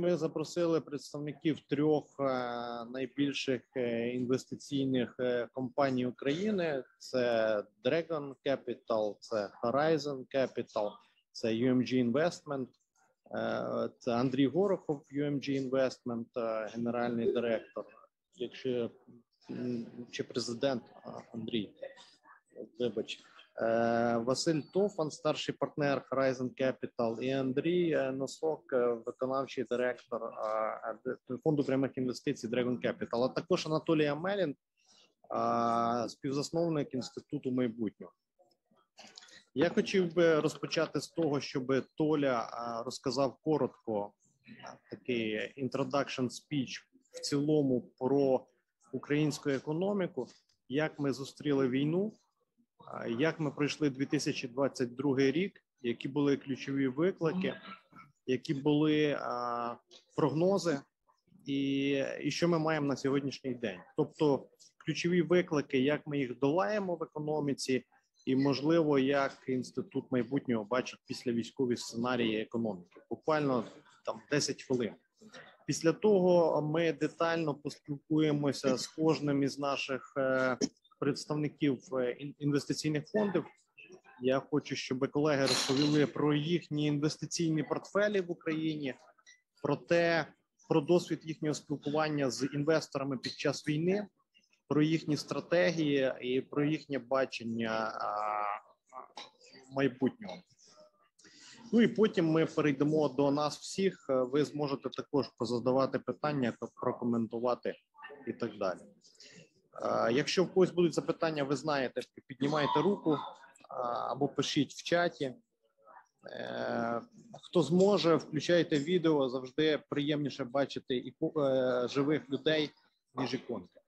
Ми запросили представників трьох найбільших інвестиційних компаній України. Це Dragon Capital, це Horizon Capital, це UMG Investment, це Андрій Горохов, UMG Investment, генеральний директор, чи президент Андрій, вибач. Василь Тофан, старший партнер Horizon Capital, і Андрій Носок, виконавчий директор фонду прямих інвестицій Dragon Capital, а також Анатолій Амелін, співзасновник Інституту майбутнього. Я хотів би розпочати з того, щоб Толя розказав коротко такий introduction speech в цілому про українську економіку, як ми зустріли війну, як ми пройшли 2022 рік, які були ключові виклики, які були прогнози і що ми маємо на сьогоднішній день. Тобто ключові виклики, як ми їх долаємо в економіці і, можливо, як Інститут майбутнього бачить післявійськові сценарії економіки. Буквально там 10 хвилин. Після того ми детально поспілкуємося з кожним із наших представників інвестиційних фондів. Я хочу, щоб колеги розповіли про їхні інвестиційні портфелі в Україні, про досвід їхнього спілкування з інвесторами під час війни, про їхні стратегії і про їхнє бачення майбутнього. Ну і потім ми перейдемо до нас всіх. Ви зможете також позадавати питання, прокоментувати і так далі. Якщо в когось будуть запитання, ви знаєте, піднімайте руку або пишіть в чаті. Хто зможе, включайте відео, завжди приємніше бачити живих людей, ніж іконки.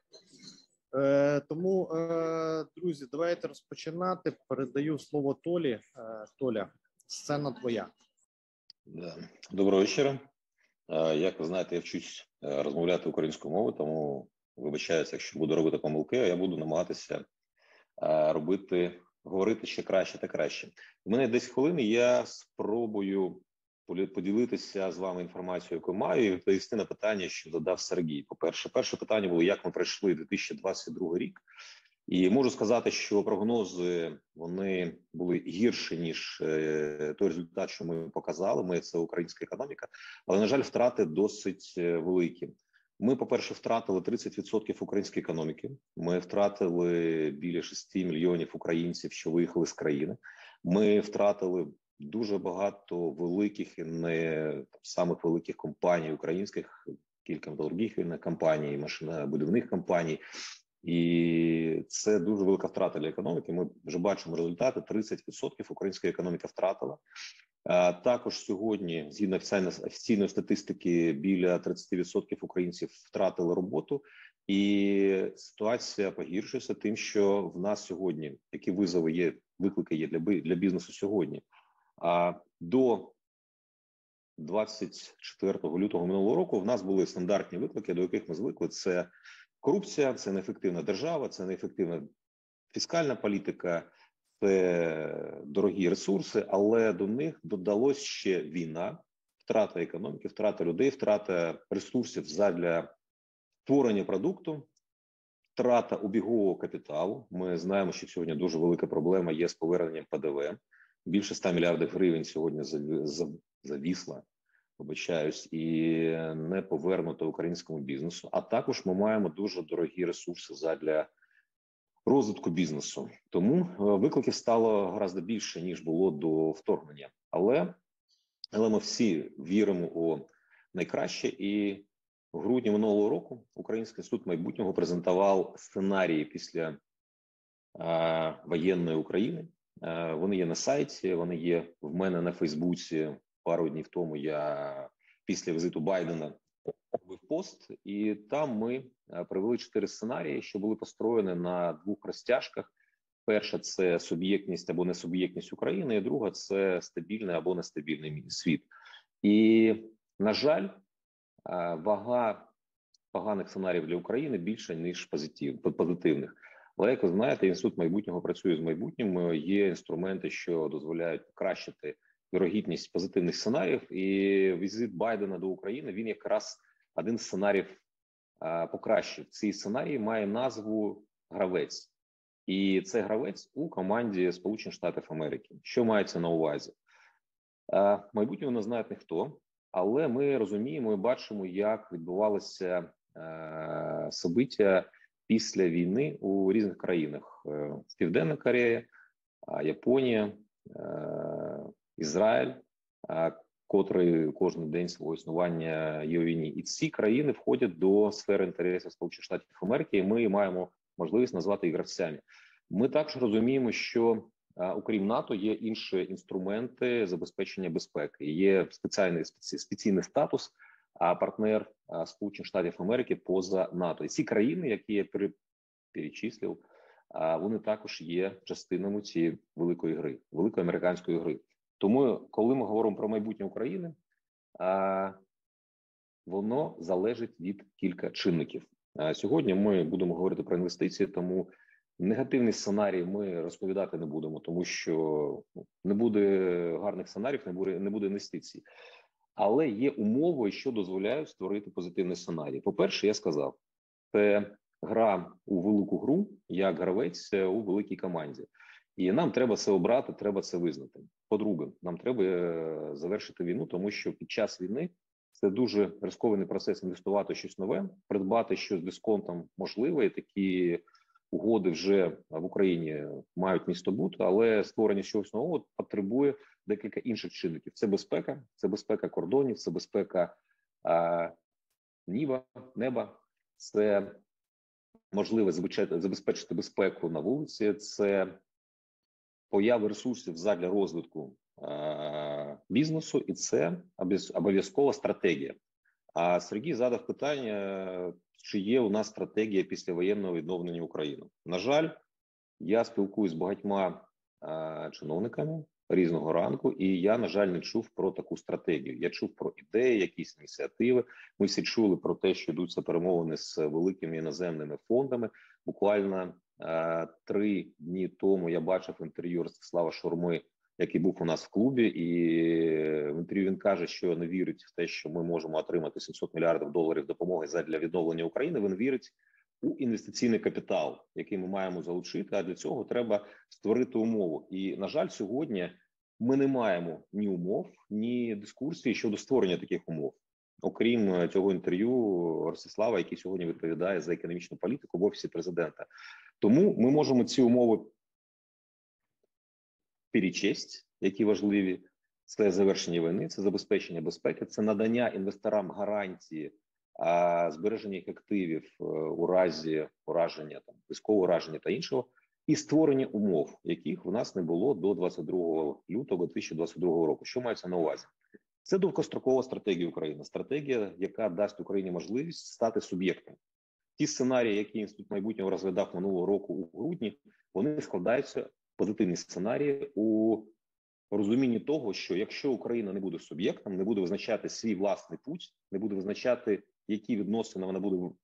Тому, друзі, давайте розпочинати. Передаю слово Толі. Толя, сцена твоя. Доброго вечора. Як ви знаєте, я вчусь розмовляти українською мовою, тому вибачаюся, якщо буду робити помилки, а я буду намагатися говорити ще краще та краще. У мене 10 хвилин, і я спробую поділитися з вами інформацією, яку маю, і відповісти на питання, що задав Сергій. По-перше, перше питання було, як ми пройшли 2022 рік. І можу сказати, що прогнози, вони були гірші, ніж той результат, що ми показали. Це українська економіка. Але, на жаль, втрати досить великі. Ми, по-перше, втратили 30% української економіки. Ми втратили біля 6 мільйонів українців, що виїхали з країни. Ми втратили дуже багато великих і не самих великих компаній українських, кілька металургійних компаній, машинобудівних компаній. І це дуже велика втрата для економіки. Ми вже бачимо результати. 30% українська економіка втратила. Також сьогодні, згідно офіційної статистики, біля 30% українців втратили роботу. І ситуація погіршується тим, що в нас сьогодні, які виклики є для бізнесу сьогодні. До 24 лютого минулого року в нас були стандартні виклики, до яких ми звикли. Це корупція, це неефективна держава, це неефективна фіскальна політика, це дорогі ресурси, але до них додалось ще війна, втрата економіки, втрата людей, втрата ресурсів задля створення продукту, втрата обігового капіталу. Ми знаємо, що сьогодні дуже велика проблема є з поверненням ПДВ. Більше 100 мільярдів гривень сьогодні завісла, вибачаюсь, і не повернуто українському бізнесу. А також ми маємо дуже дорогі ресурси задля розвитку бізнесу. Тому викликів стало гораздо більше, ніж було до вторгнення. Але ми всі віримо у найкраще, і в грудні минулого року Український інститут майбутнього презентував сценарії після воєнної України. Вони є на сайті, вони є в мене на Фейсбуці. Пару днів тому я після візиту Байдена робив пост, і там ми привели 4 сценарії, що були построєні на 2 розтяжках. Перша – це суб'єктність або несуб'єктність України, і друга – це стабільний або нестабільний світ. І, на жаль, вага поганих сценаріїв для України більша, ніж позитивних. Але, як ви знаєте, Інститут майбутнього працює з майбутнім, є інструменти, що дозволяють покращити вірогідність позитивних сценаріїв, і візит Байдена до України, він якраз один з сценаріїв покращив. Цей сценарій має назву «Гравець». І це гравець у команді Сполучених Штатів Америки. Що мається на увазі? Майбутнього не знає ніхто, але ми розуміємо і бачимо, як відбувалися собиття після війни у різних країнах. Південна Корея, Японія, Ізраїль, котрий кожен день свого існування є у війні. І ці країни входять до сфери інтересів Сполучених Штатів Америки, і ми маємо можливість назвати їх гравцями. Ми також розуміємо, що окрім НАТО є інші інструменти забезпечення безпеки. Є спеціальний статус, партнер Сполучених Штатів Америки поза НАТО. І ці країни, які я перечислив, вони також є частинами цієї великої гри, великої американської гри. Тому, коли ми говоримо про майбутнє України, воно залежить від кілька чинників. Сьогодні ми будемо говорити про інвестиції, тому негативний сценарій ми розповідати не будемо, тому що не буде гарних сценаріїв, не буде інвестицій. Але є умови, що дозволяють створити позитивний сценарій. По-перше, я сказав, це гра у велику гру, як гравець у великій команді. І нам треба це обрати, треба це визнати. По-друге, нам треба завершити війну, тому що під час війни це дуже ризикований процес інвестувати щось нове, придбати щось з дисконтом можливо, і такі угоди вже в Україні мають місто бути, але створення чогось нового потребує декілька інших чинників. Це безпека кордонів, це безпека неба, це можливість забезпечити безпеку на вулиці, це появи ресурсів задля розвитку бізнесу, і це обов'язкова стратегія. А Сергій задав питання, чи є у нас стратегія післявоєнного відновлення України. На жаль, я спілкуюсь з багатьма чиновниками різного ранку, і я, на жаль, не чув про таку стратегію. Я чув про ідеї, якісь ініціативи. Ми всі чули про те, що йдуться перемовини з великими іноземними фондами. Буквально 3 дні тому я бачив інтерв'ю Ростислава Шурми, який був у нас в клубі, і в інтерв'ю він каже, що не вірить в те, що ми можемо отримати 700 мільярдів доларів допомоги задля відновлення України. Він вірить у інвестиційний капітал, який ми маємо залучити, а для цього треба створити умову. І, на жаль, сьогодні ми не маємо ні умов, ні дискусії щодо створення таких умов. Окрім цього інтерв'ю Ростислава, який сьогодні відповідає за економічну політику в Офісі Президента. Тому ми можемо ці умови перечесть, які важливі. Це завершення війни, це забезпечення безпеки, це надання інвесторам гарантії збереження їх активів у разі ураження, військового ураження та іншого, і створення умов, яких в нас не було до 22 лютого 2022 року. Що мається на увазі? Це довгострокова стратегія України. Стратегія, яка дасть Україні можливість стати суб'єктом. Ті сценарії, які Інститут майбутнього розглядав минулого року у грудні, вони складаються, позитивні сценарії, у розумінні того, що якщо Україна не буде суб'єктом, не буде визначати свій власний путь, не буде визначати, які відносини вона буде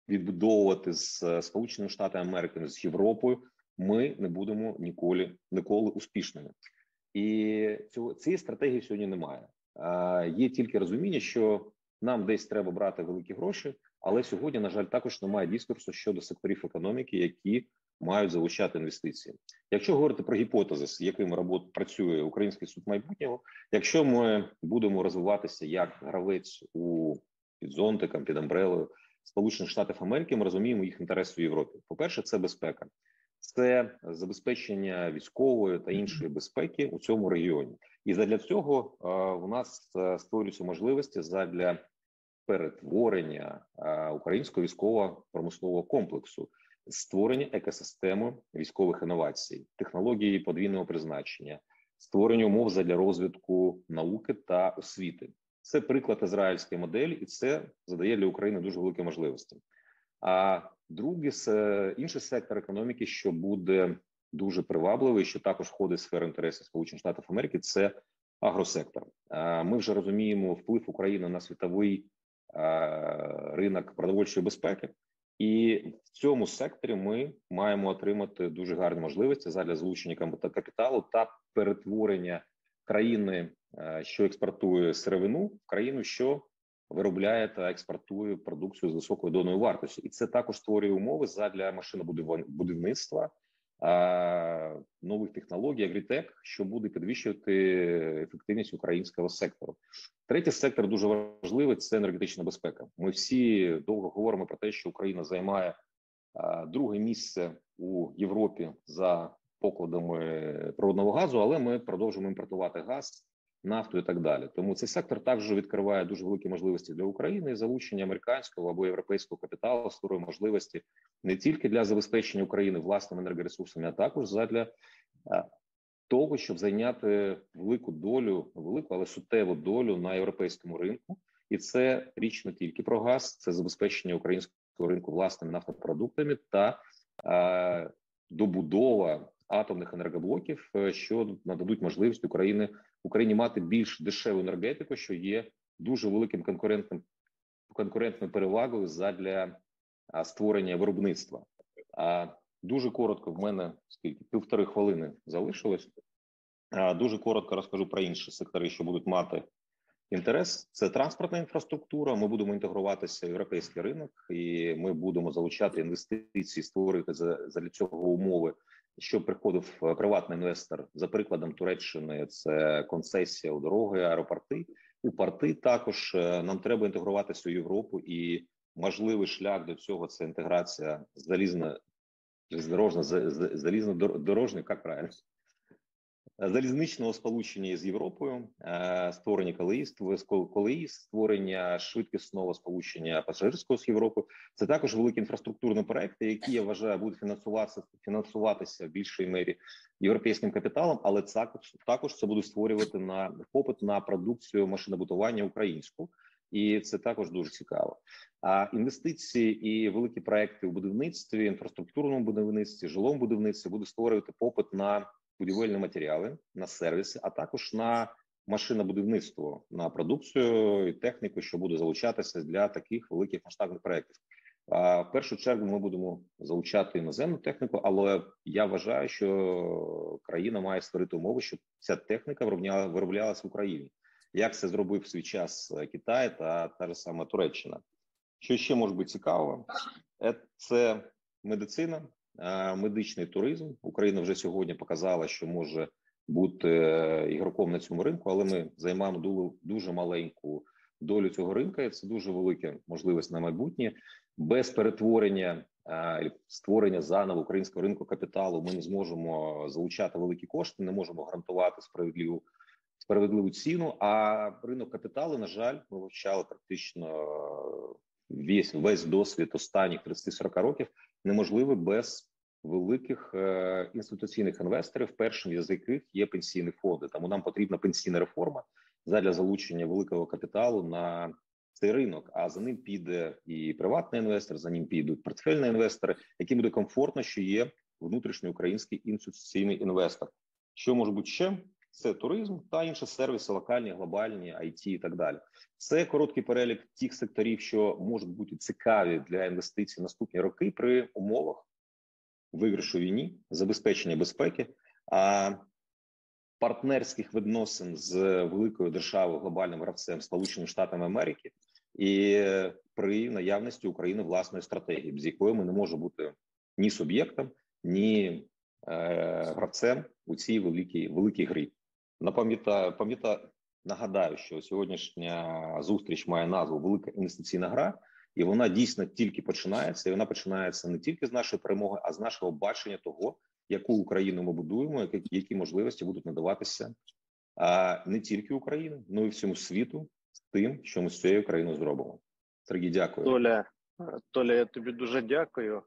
відбудовувати з Сполученими Штатами Америки, з Європою, ми не будемо ніколи успішними. І цієї стратегії сьогодні немає. Є тільки розуміння, що нам десь треба брати великі гроші, але сьогодні, на жаль, також немає дискурсу щодо секторів економіки, які мають залучати інвестиції. Якщо говорити про гіпотези, з якими працює Український суд майбутнього, якщо ми будемо розвиватися як гравець під зонтиком, під амбрелою Сполучених Штатів Америки, ми розуміємо їх інтереси в Європі. По-перше, це безпека. Це забезпечення військової та іншої безпеки у цьому регіоні. І задля цього у нас створюються можливості задля перетворення українського військово-промислового комплексу, створення екосистеми військових інновацій, технології подвійного призначення, створення умов задля розвитку науки та освіти. Це приклад ізраїльської моделі, і це задає для України дуже великі можливості. А другий, інший сектор економіки, що буде дуже привабливий, що також входить в сферу інтересів Сполучених Штатів Америки, це агросектор. Ми вже розуміємо вплив України на світовий ринок продовольчої безпеки, і в цьому секторі ми маємо отримати дуже гарні можливості задля залучення капіталу та перетворення країни, що експортує сировину, в країну, що виробляє та експортує продукцію з високою доданою вартістю. І це також створює умови для машинобудівництва, нових технологій, агрітек, що буде підвищувати ефективність українського сектору. Третій сектор дуже важливий – це енергетична безпека. Ми всі довго говоримо про те, що Україна займає друге місце у Європі за покладами природного газу, але ми продовжуємо імпортувати газ, нафту і так далі. Тому цей сектор також відкриває дуже великі можливості для України, і залучення американського або європейського капіталу створює можливості не тільки для забезпечення України власними енергоресурсами, а також для того, щоб зайняти велику, але суттєву долю на європейському ринку. І це річ не тільки про газ, це забезпечення українського ринку власними нафтопродуктами та добудова атомних енергоблоків, що нададуть можливість Україні мати більш дешеву енергетику, що є дуже великим конкурентною перевагою для створення виробництва. Дуже коротко, в мене скільки, 1,5 хвилини залишилось. Дуже коротко розкажу про інші сектори, що будуть мати інтерес. Це транспортна інфраструктура, ми будемо інтегруватися в європейський ринок, і ми будемо залучати інвестиції, створити для цього умови, щоб приходив приватний інвестор. За прикладом Туреччини це концесія у дороги, аеропорти. У порти також нам треба інтегруватися у Європу, і можливий шлях до цього – це інтеграція залізнодорожнього, як правильно? Залізничного сполучення з Європою, створення колеї, створення швидкісного сполучення пасажирського з Європою. Це також великі інфраструктурні проекти, які, я вважаю, будуть фінансуватися в більшій мірі європейським капіталом, але також це буде створювати попит на продукцію машинобудування українську. І це також дуже цікаво. А інвестиції і великі проекти у будівництві, інфраструктурному будівництві, жилому будівництві будуть створювати попит на будівельні матеріали, на сервіси, а також на машинобудівництво, на продукцію і техніку, що буде залучатися для таких великих масштабних проєктів. В першу чергу ми будемо залучати іноземну техніку, але я вважаю, що країна має створити умови, щоб ця техніка вироблялася в Україні. Як це зробив в свій час Китай та ж сама Туреччина. Що ще може бути цікаво? Це медицина, медичний туризм. Україна вже сьогодні показала, що може бути ігроком на цьому ринку, але ми займаємо дуже маленьку долю цього ринку, і це дуже велика можливість на майбутнє. Без перетворення, створення заново українського ринку капіталу ми не зможемо залучати великі кошти, не можемо гарантувати справедливу ціну, а ринок капіталу, на жаль, ми вивчали практично весь досвід останніх 30-40 років, неможливий без великих інституційних інвесторів, першим з яких є пенсійні фонди. Тому нам потрібна пенсійна реформа для залучення великого капіталу на цей ринок, а за ним піде і приватний інвестор, за ним підуть портфельні інвестори, яким буде комфортно, що є внутрішньоукраїнський інституційний інвестор. Що може бути ще? Це туризм та інші сервіси, локальні, глобальні, IT і так далі. Це короткий перелік тих секторів, що можуть бути цікаві для інвестицій наступні роки при умовах виграшу війні, забезпечення безпеки, партнерських відносин з великою державою, глобальним гравцем Сполученими Штатами Америки і при наявності України власної стратегії, без якої ми не можемо бути ні суб'єктом, ні гравцем у цій великій грі. Нагадаю, що сьогоднішня зустріч має назву «Велика інвестиційна гра», і вона дійсно тільки починається, і вона починається не тільки з нашої перемоги, а з нашого бачення того, яку Україну ми будуємо, які можливості будуть надаватися не тільки Україні, але й всьому світу з тим, що ми з цією країною зробимо. Сергій, дякую. Толя, я тобі дуже дякую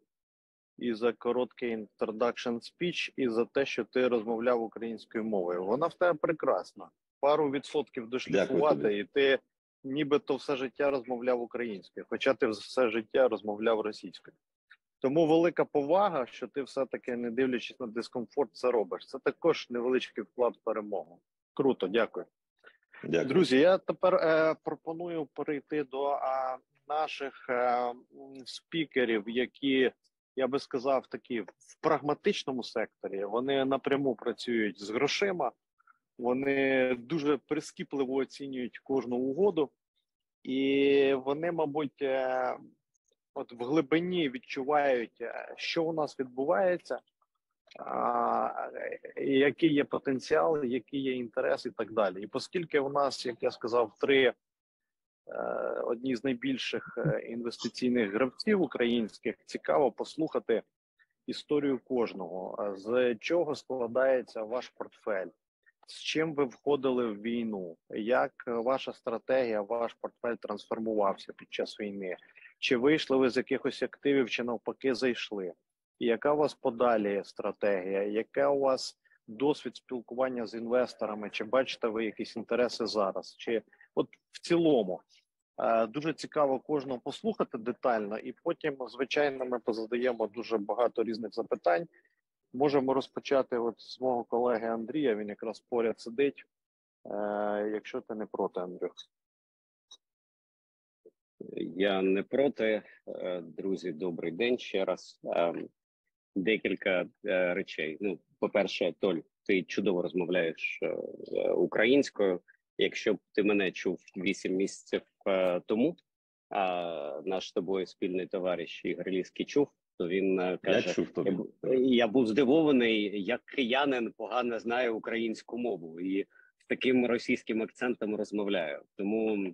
і за короткий introduction speech, і за те, що ти розмовляв українською мовою. Вона в тебе прекрасна. Пару відсотків дошліфувати, і ти нібито все життя розмовляв українською, хоча ти все життя розмовляв російською. Тому велика повага, що ти все-таки, не дивлячись на дискомфорт, це робиш. Це також невеличкий вклад в перемогу. Круто, дякую. Дякую. Друзі, я тепер пропоную перейти до наших спікерів, які, я би сказав, такі в прагматичному секторі. Вони напряму працюють з грошима, Вони дуже прискіпливо оцінюють кожну угоду, і вони, мабуть, от в глибині відчувають, що у нас відбувається, який є потенціал, який є інтерес і так далі. І оскільки у нас, як я сказав, одні з найбільших інвестиційних гравців українських, цікаво послухати історію кожного, з чого складається ваш портфель, з чим ви входили в війну, як ваша стратегія, ваш портфель трансформувався під час війни, чи вийшли ви з якихось активів, чи навпаки зайшли, і яка у вас подалі стратегія, яке у вас досвід спілкування з інвесторами, чи бачите ви якісь інтереси зараз, чи от в цілому. Дуже цікаво кожного послухати детально, і потім, звичайно, ми позадаємо дуже багато різних запитань. Можемо розпочати от з мого колеги Андрія, він якраз поряд сидить, якщо ти не проти, Андрюх. Я не проти. Друзі, добрий день ще раз. Декілька речей. Ну, по-перше, Толь, ти чудово розмовляєш українською. Якщо б ти мене чув 8 місяців тому, наш з тобою спільний товариш Ігор Ліський чув, то він каже, я був здивований, як киянин погано знає українську мову і з таким російським акцентом розмовляю. Тому,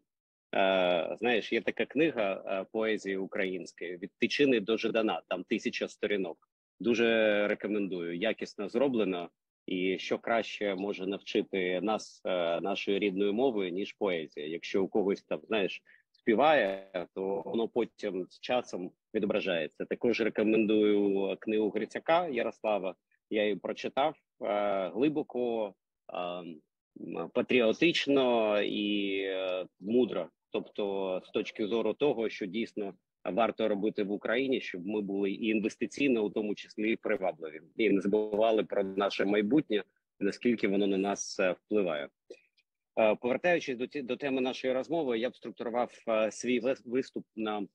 знаєш, є така книга поезії української «Від Тичини до Жидана», там 1000 сторінок. Дуже рекомендую, якісно зроблено. І що краще може навчити нас нашої рідної мови, ніж поезія. Якщо у когось там, знаєш, співає, то воно потім з часом відображається. Також рекомендую книгу Грицяка Ярослава. Я її прочитав глибоко, патріотично і мудро. Тобто з точки зору того, що дійсно варто робити в Україні, щоб ми були і інвестиційно, у тому числі і привабливі, і не забували про наше майбутнє, наскільки воно на нас впливає. Повертаючись до теми нашої розмови, я б структурував свій виступ на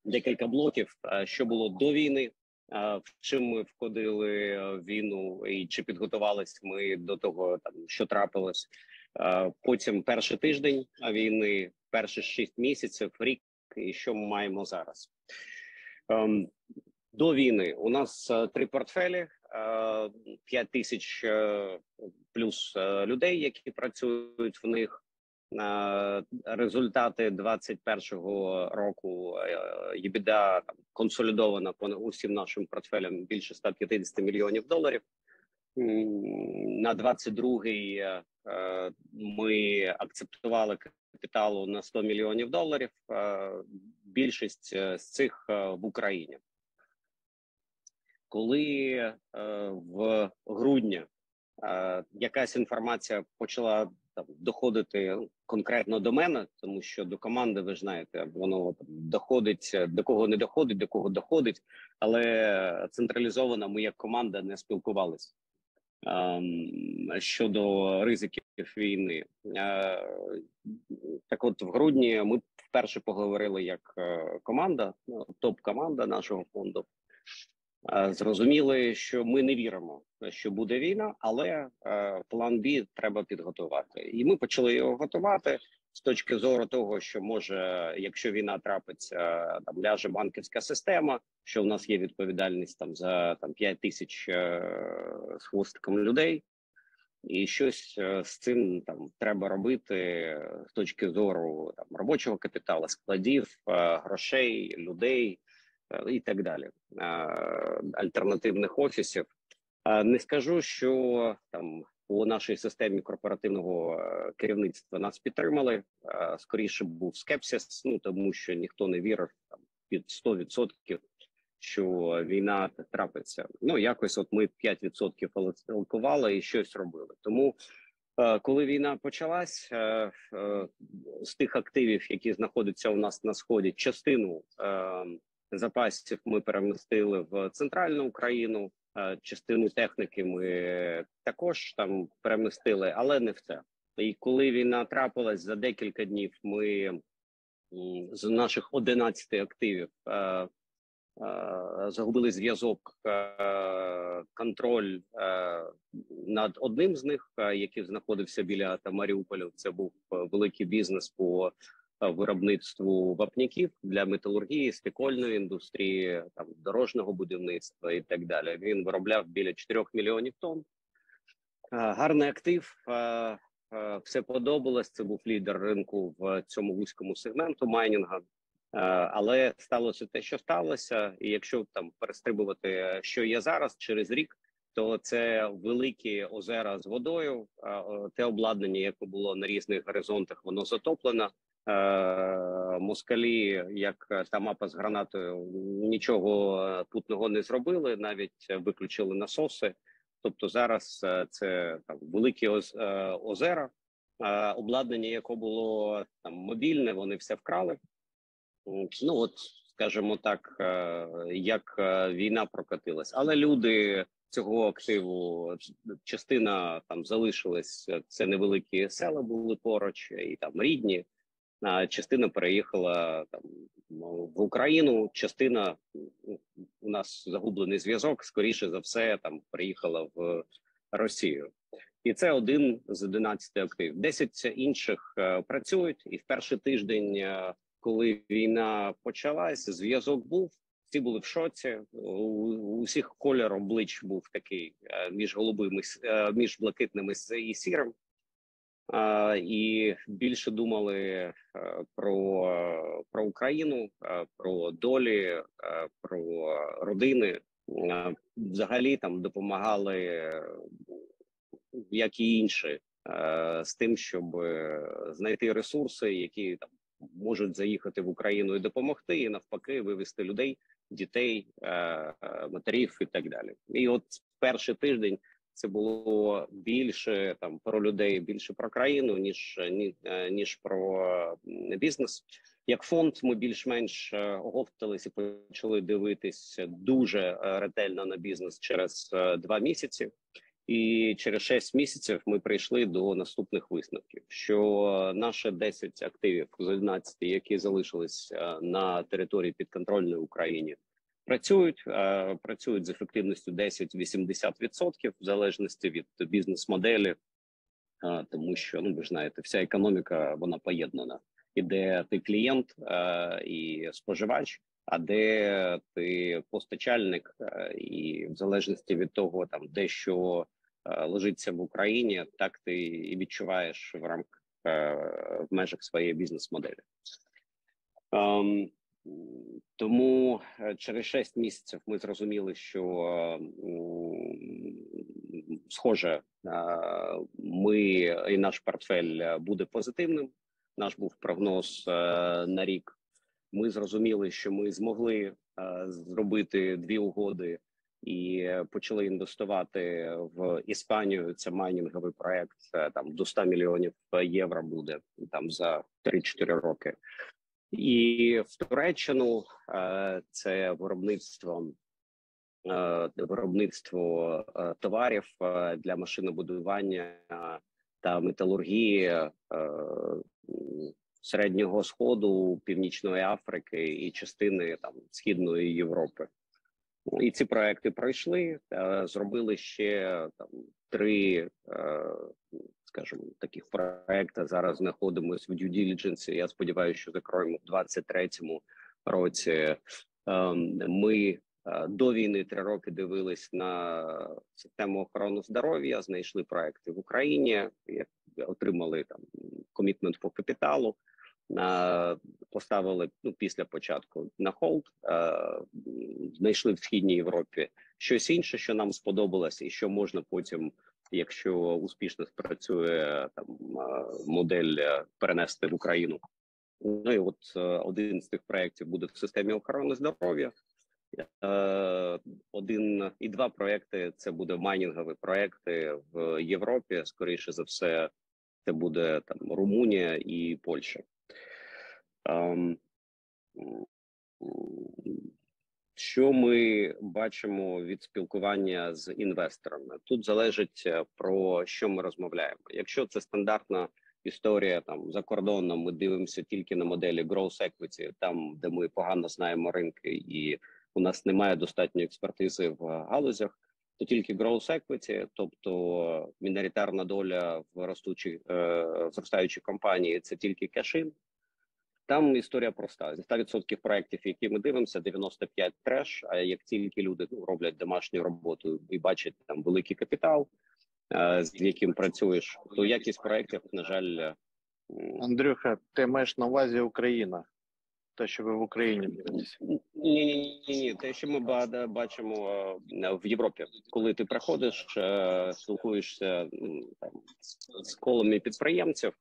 декілька блоків, що було до війни, в чим ми входили в війну і чи підготувались ми до того, там, що трапилось. Потім перший тиждень війни, перші 6 місяців, рік, і що ми маємо зараз. До війни у нас 3 портфелі, 5 тисяч плюс людей, які працюють в них. Результати 21-го року EBITDA консолідована по усім нашим портфелям більше 150 мільйонів доларів. На 22-й ми акцептували капіталу на 100 мільйонів доларів. Більшість з цих в Україні. Коли в грудні якась інформація почала доходити конкретно до мене, тому що до команди, ви ж знаєте, воно доходить, до кого не доходить, до кого доходить, але централізовано ми як команда не спілкувалися щодо ризиків війни. Так от в грудні ми вперше поговорили як команда, топ-команда нашого фонду. Зрозуміли, що ми не віримо, що буде війна, але план Б треба підготувати. І ми почали його готувати з точки зору того, що може, якщо війна трапиться, там ляже банківська система, що в нас є відповідальність там за 5 тисяч з хвостиком людей, і щось з цим там треба робити з точки зору там робочого капіталу, складів, грошей, людей і так далі, альтернативних офісів. Не скажу, що там у нашій системі корпоративного керівництва нас підтримали. Скоріше був скепсис, тому що ніхто не вірив там під 100%, що війна трапиться. Якось от ми 5% алкували і щось робили. Тому коли війна почалась, з тих активів, які знаходяться у нас на Сході, частину запасів ми перемістили в центральну Україну, частину техніки ми також там перемістили, але не все. І коли війна трапилась, за декілька днів ми з наших 11 активів загубили зв'язок, контроль над одним з них, який знаходився біля Маріуполя. Це був великий бізнес по виробництву вапняків для металургії, стекольної індустрії, там дорожнього будівництва і так далі. Він виробляв біля 4 мільйонів тонн. Гарний актив, все подобалось. Це був лідер ринку в цьому вузькому сегменту майнінга. Але сталося те, що сталося, і якщо там перестрибувати, що є зараз, через рік, то це великі озера з водою, те обладнання, яке було на різних горизонтах, воно затоплено. Москалі, як та мапа з гранатою, нічого путного не зробили, навіть виключили насоси. Тобто зараз це там великі озера, обладнання, яке було там мобільне, вони все вкрали. Ну от, скажімо так, як війна прокатилась. Але люди цього активу, частина там залишилась, це невеликі села були поруч, і там рідні, а частина переїхала там в Україну, частина, у нас загублений зв'язок, скоріше за все, там приїхала в Росію. І це один з 11 активів. 10 інших працюють, і в перший тиждень, коли війна почалася, зв'язок був, всі були в шоці, у всіх колір облич був такий між блакитним і сірим. І більше думали про Україну, про долі, про родини. Взагалі там допомагали, як і інші, з тим, щоб знайти ресурси, які там можуть заїхати в Україну і допомогти, і навпаки вивезти людей, дітей, матерів і так далі. І от перший тиждень це було більше там про людей, більше про країну, ніж про бізнес. Як фонд ми більш-менш оговтались і почали дивитись дуже ретельно на бізнес через 2 місяці. І через 6 місяців ми прийшли до наступних висновків, що наші 10 активів з 11, які залишились на території підконтрольної Україні, працюють з ефективністю 10-80% в залежності від бізнес-моделі, тому що, ну, ви ж знаєте, вся економіка, вона поєднана. І де ти клієнт і споживач, а де ти постачальник, і в залежності від того, там, де що лежиться в Україні, так ти і відчуваєш в межах своєї бізнес-моделі. Тому через 6 місяців ми зрозуміли, що схоже, ми і наш портфель буде позитивним. Наш був прогноз на рік. Ми зрозуміли, що ми змогли зробити 2 угоди і почали інвестувати в Іспанію. Це майнінговий проект, там до 100 мільйонів євро буде там за 3-4 роки. І в Туреччину це виробництво товарів для машинобудування та металургії Середнього Сходу, Північної Африки і частини там Східної Європи. І ці проекти пройшли, зробили ще там 3, скажімо, таких проекти. Зараз знаходимося в due diligence. Я сподіваюся, що закроємо в 2023 році. Ми до війни 3 роки дивились на систему охорони здоров'я, знайшли проекти в Україні, отримали там комітмент по капіталу, поставили після початку на холд, знайшли в Східній Європі щось інше, що нам сподобалось, і що можна потім, якщо успішно спрацює там модель, перенести в Україну. Ну і от один з тих проєктів буде в системі охорони здоров'я. 1 і 2 проекти це буде майнінгові проекти в Європі. Скоріше за все, це буде там Румунія і Польща. Що ми бачимо від спілкування з інвесторами? Тут залежить, про що ми розмовляємо. Якщо це стандартна історія там за кордоном, ми дивимося тільки на моделі growth equity, там, де ми погано знаємо ринки і у нас немає достатньої експертизи в галузях, то тільки growth equity, тобто міноритарна доля в зростаючій компанії, це тільки кеш-ін. Там історія проста. Зі 100% проєктів, які ми дивимося, 95 треш, а як тільки люди роблять домашню роботу і бачать там великий капітал, з яким працюєш, то якість проєктів, на жаль... Андрюха, ти маєш на увазі Україна? Те, що ви в Україні дивитеся? Ні. Те, що ми бачимо в Європі, коли ти приходиш, спілкуєшся там з колами підприємців,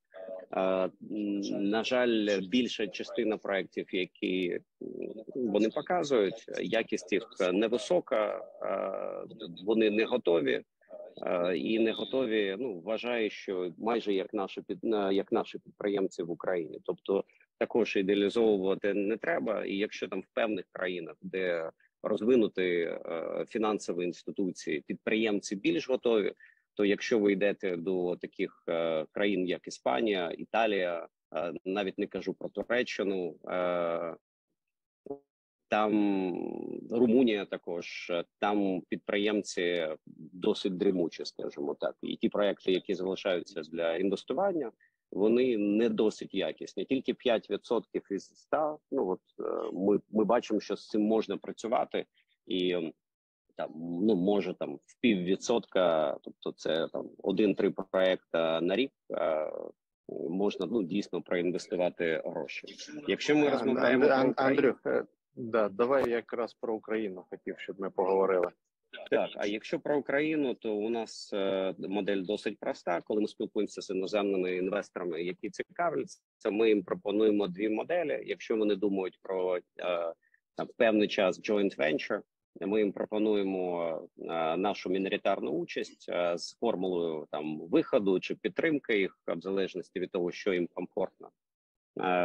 на жаль, більша частина проєктів, які вони показують, якість їх невисока, вони не готові. І не готові, вважаю, що майже як наші підприємці в Україні. Тобто також ідеалізовувати не треба. І якщо там в певних країнах, де розвинуті фінансові інституції, підприємці більш готові, то якщо ви йдете до таких країн, як Іспанія, Італія, навіть не кажу про Туреччину, там Румунія також, там підприємці досить дрімучі, скажімо так. І ті проекти, які залишаються для інвестування, вони не досить якісні. Тільки 5% із 100, ми бачимо, що з цим можна працювати. І там, може там в 0,5%, тобто це там 1-3 проекти на рік, можна дійсно проінвестувати гроші. Якщо ми розмовляємо про Україну... Андрюх, давай якраз про Україну хотів, щоб ми поговорили. Так, а якщо про Україну, то у нас модель досить проста. Коли ми спілкуємося з іноземними інвесторами, які цікавляться, ми їм пропонуємо дві моделі. Якщо вони думають про певний час joint venture, ми їм пропонуємо нашу міноритарну участь з формулою там виходу чи підтримки їх, в залежності від того, що їм комфортно.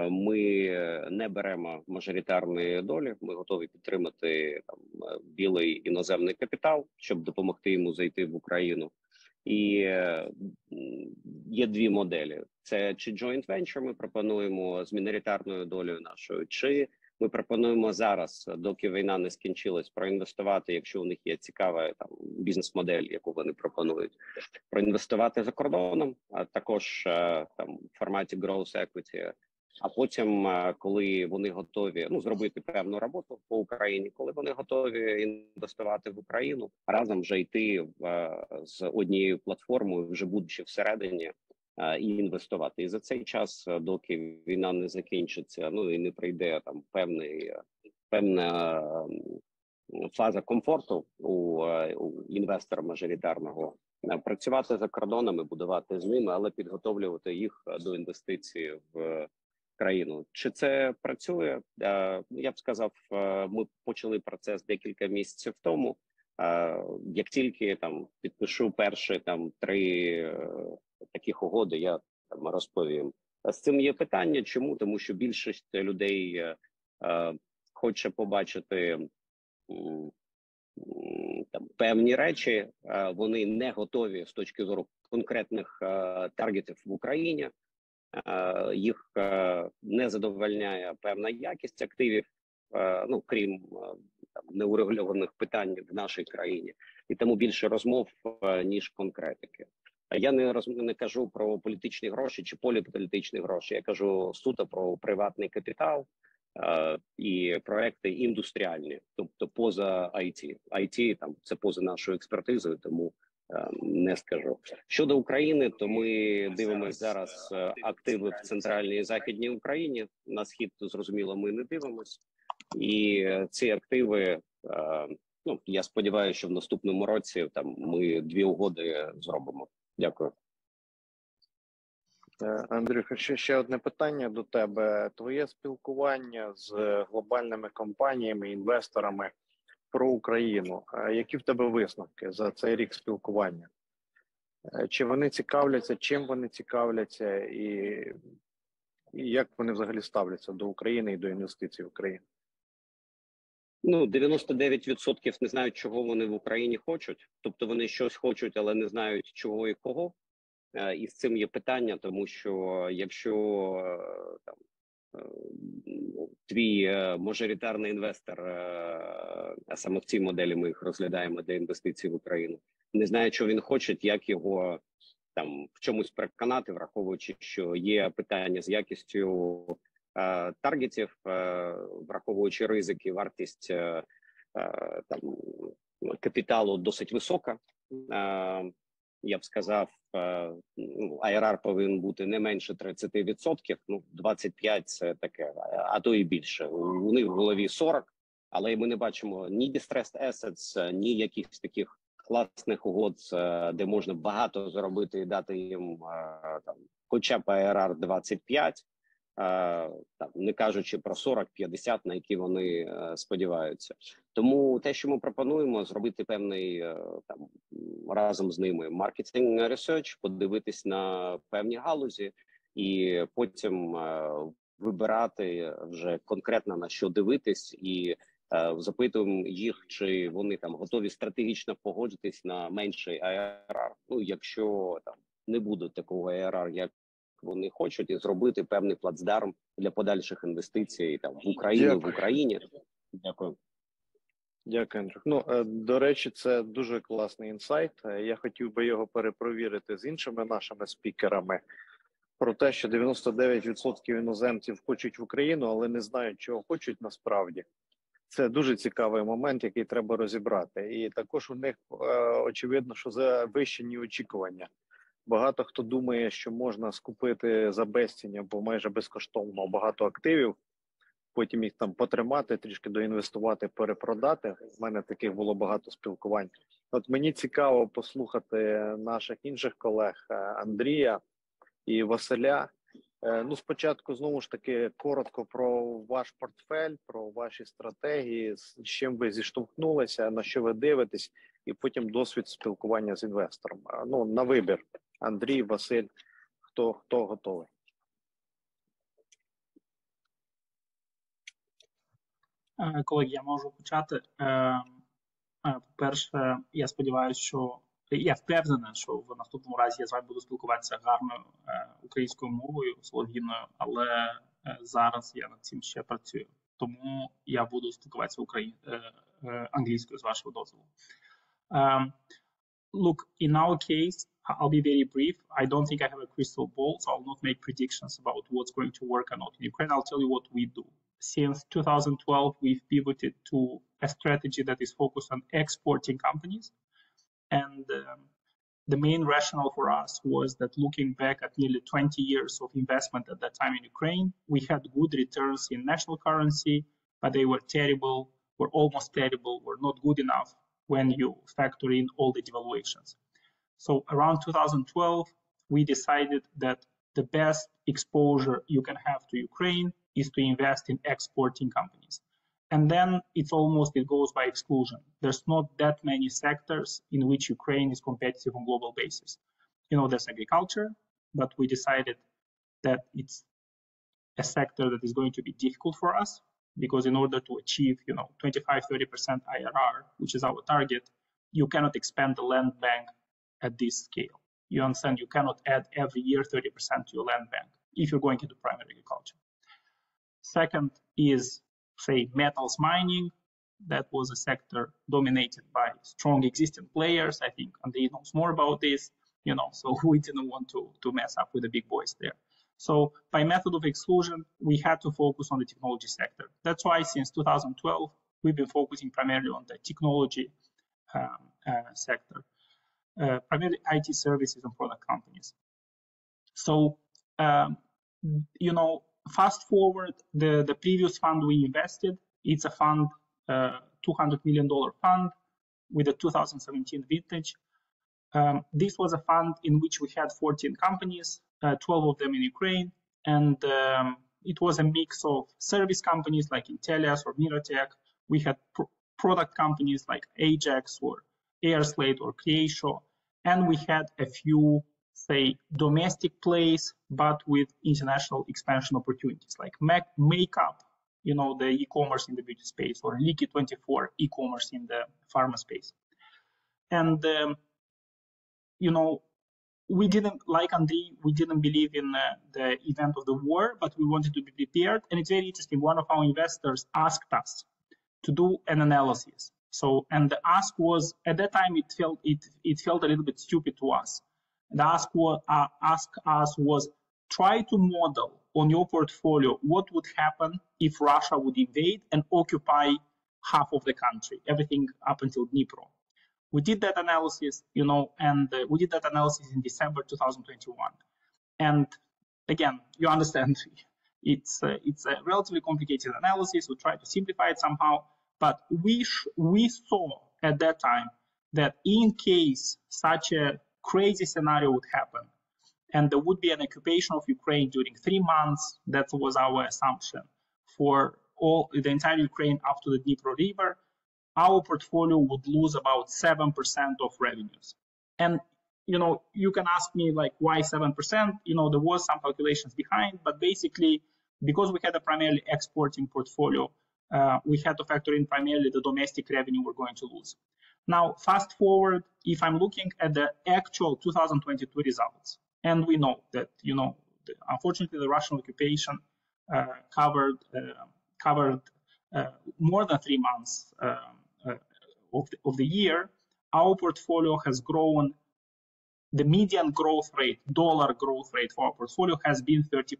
Ми не беремо мажоритарної долі, ми готові підтримати там білий іноземний капітал, щоб допомогти йому зайти в Україну. І є дві моделі. Це чи joint venture ми пропонуємо з міноритарною долею нашою, чи ми пропонуємо зараз, доки війна не скінчилась, проінвестувати, якщо у них є цікава там бізнес-модель, яку вони пропонують, проінвестувати за кордоном, а також там в форматі growth equity. А потім, коли вони готові зробити певну роботу по Україні, коли вони готові інвестувати в Україну, разом вже йти з однією платформою, вже будучи всередині, і інвестувати. І за цей час, доки війна не закінчиться, і не прийде там певна фаза комфорту у інвестора мажоритарного, працювати за кордонами, будувати з ними, але підготовлювати їх до інвестицій в країну. Чи це працює? Я б сказав, ми почали процес декілька місяців тому. Як тільки там підпишу перші 3 таких угоди, я там розповім. З цим є питання. Чому? Тому що більшість людей хоче побачити там певні речі. Вони не готові з точки зору конкретних таргетів в Україні. Їх не задовольняє певна якість активів, крім там неурегульованих питань в нашій країні, і тому більше розмов ніж конкретики. Я не кажу про політичні гроші чи поліполітичні гроші. Я кажу суто про приватний капітал і проекти індустріальні, тобто поза IT. IT там це поза нашою експертизою, тому не скажу. Щодо України, то ми дивимося зараз активи в центральній і західній Україні. На схід, зрозуміло, ми не дивимося. І ці активи, я сподіваюся, що в наступному році там ми 2 угоди зробимо. Дякую. Андрюха, ще одне питання до тебе. Твоє спілкування з глобальними компаніями, інвесторами про Україну. Які в тебе висновки за цей рік спілкування? Чи вони цікавляться, чим вони цікавляться і як вони взагалі ставляться до України і до інвестицій в Україну? 99% не знають, чого вони в Україні хочуть. Тобто вони щось хочуть, але не знають, чого і кого. І з цим є питання, тому що якщо там твій мажоритарний інвестор, а саме в цій моделі ми їх розглядаємо для інвестицій в Україну, не знає, що він хоче, як його там в чомусь переконати, враховуючи, що є питання з якістю таргетів, враховуючи ризики, вартість там капіталу досить висока. Я б сказав, IRR повинен бути не менше 30%, 25% – це таке, а то і більше. У них в голові 40%, але ми не бачимо ні distressed assets, ні якихось таких класних угод, де можна багато заробити і дати їм там, хоча б IRR 25%, там, не кажучи про 40-50, на які вони сподіваються. Тому те, що ми пропонуємо, зробити певний там разом з ними маркетинг research, подивитись на певні галузі і потім вибирати вже конкретно на що дивитись, і запитуємо їх, чи вони там готові стратегічно погодитись на менший IRR. Ну, якщо там не буде такого IRR, як вони хочуть, і зробити певний плацдарм для подальших інвестицій там в Україну, в Україні. Дякую. Дякую, Андрюх. Ну, до речі, це дуже класний інсайт. Я хотів би його перепровірити з іншими нашими спікерами про те, що 99% іноземців хочуть в Україну, але не знають, чого хочуть насправді. Це дуже цікавий момент, який треба розібрати. І також у них очевидно, що завищені очікування. Багато хто думає, що можна скупити за безцінь або майже безкоштовно багато активів, потім їх там потримати, трішки доінвестувати, перепродати. У мене таких було багато спілкувань. От мені цікаво послухати наших інших колег Андрія і Василя. Ну, спочатку, знову ж таки, коротко про ваш портфель, про ваші стратегії, з чим ви зіштовхнулися, на що ви дивитесь, і потім досвід спілкування з інвестором. Ну, на вибір. Андрій, Василь, хто готовий? Колеги, я можу почати. По-перше, я сподіваюся, що я впевнений, що в наступному разі я з вами буду спілкуватися гарною українською мовою, солов'їною, але зараз я над цим ще працюю. Тому я буду спілкуватися англійською з вашого дозволу. Look, in our case, I'll be very brief. I don't think I have a crystal ball, so I'll not make predictions about what's going to work or not in Ukraine. I'll tell you what we do. Since 2012, we've pivoted to a strategy that is focused on exporting companies. And the main rationale for us was that looking back at nearly 20 years of investment at that time in Ukraine, we had good returns in national currency, but they were terrible, were almost terrible, were not good enough when you factor in all the devaluations. So around 2012, we decided that the best exposure you can have to Ukraine is to invest in exporting companies. And then it goes by exclusion. There's not that many sectors in which Ukraine is competitive on global basis. You know, there's agriculture, but we decided that it's a sector that is going to be difficult for us because in order to achieve, 25-30% IRR, which is our target, you cannot expand the land bank at this scale. You understand? You cannot add every year 30% to your land bank if you're going into primary agriculture. Second is, say, metals mining. That was a sector dominated by strong existing players. I think Andrei knows more about this, so we didn't want to mess up with the big boys there. So by method of exclusion, we had to focus on the technology sector. That's why since 2012, we've been focusing primarily on the technology sector, primarily IT services and product companies. So, fast forward, the previous fund we invested, it's a fund, $200 million fund with a 2017 vintage. This was a fund in which we had 14 companies, 12 of them in Ukraine, and it was a mix of service companies like Intelias or Mirotech. We had product companies like Ajax or Airslate or Creatio, and we had a few, say, domestic plays, but with international expansion opportunities like Makeup, the e-commerce in the beauty space, or Liquid24 e-commerce in the pharma space. And, we didn't, like Andriy, we didn't believe in the event of the war, but we wanted to be prepared. And it's very interesting. One of our investors asked us to do an analysis. So, and the ask was, at that time, it felt a little bit stupid to us. The ask us was, try to model on your portfolio what would happen if Russia would invade and occupy half of the country, everything up until Dnipro. We did that analysis, you know, and we did that analysis in December 2021. And again, you understand, it's a relatively complicated analysis. We try to simplify it somehow, but we saw at that time that in case such a crazy scenario would happen, and there would be an occupation of Ukraine during 3 months, that was our assumption, for the entire Ukraine up to the Dnipro River, our portfolio would lose about 7% of revenues. And, you know, you can ask me, like, why 7%? You know, there was some calculations behind, but basically, because we had a primarily exporting portfolio, we had to factor in primarily the domestic revenue we're going to lose. Now, fast forward, if I'm looking at the actual 2022 results, and we know that, you know, unfortunately, the Russian occupation covered more than 3 months of the year, our portfolio has grown. The median growth rate, dollar growth rate for our portfolio has been 30%,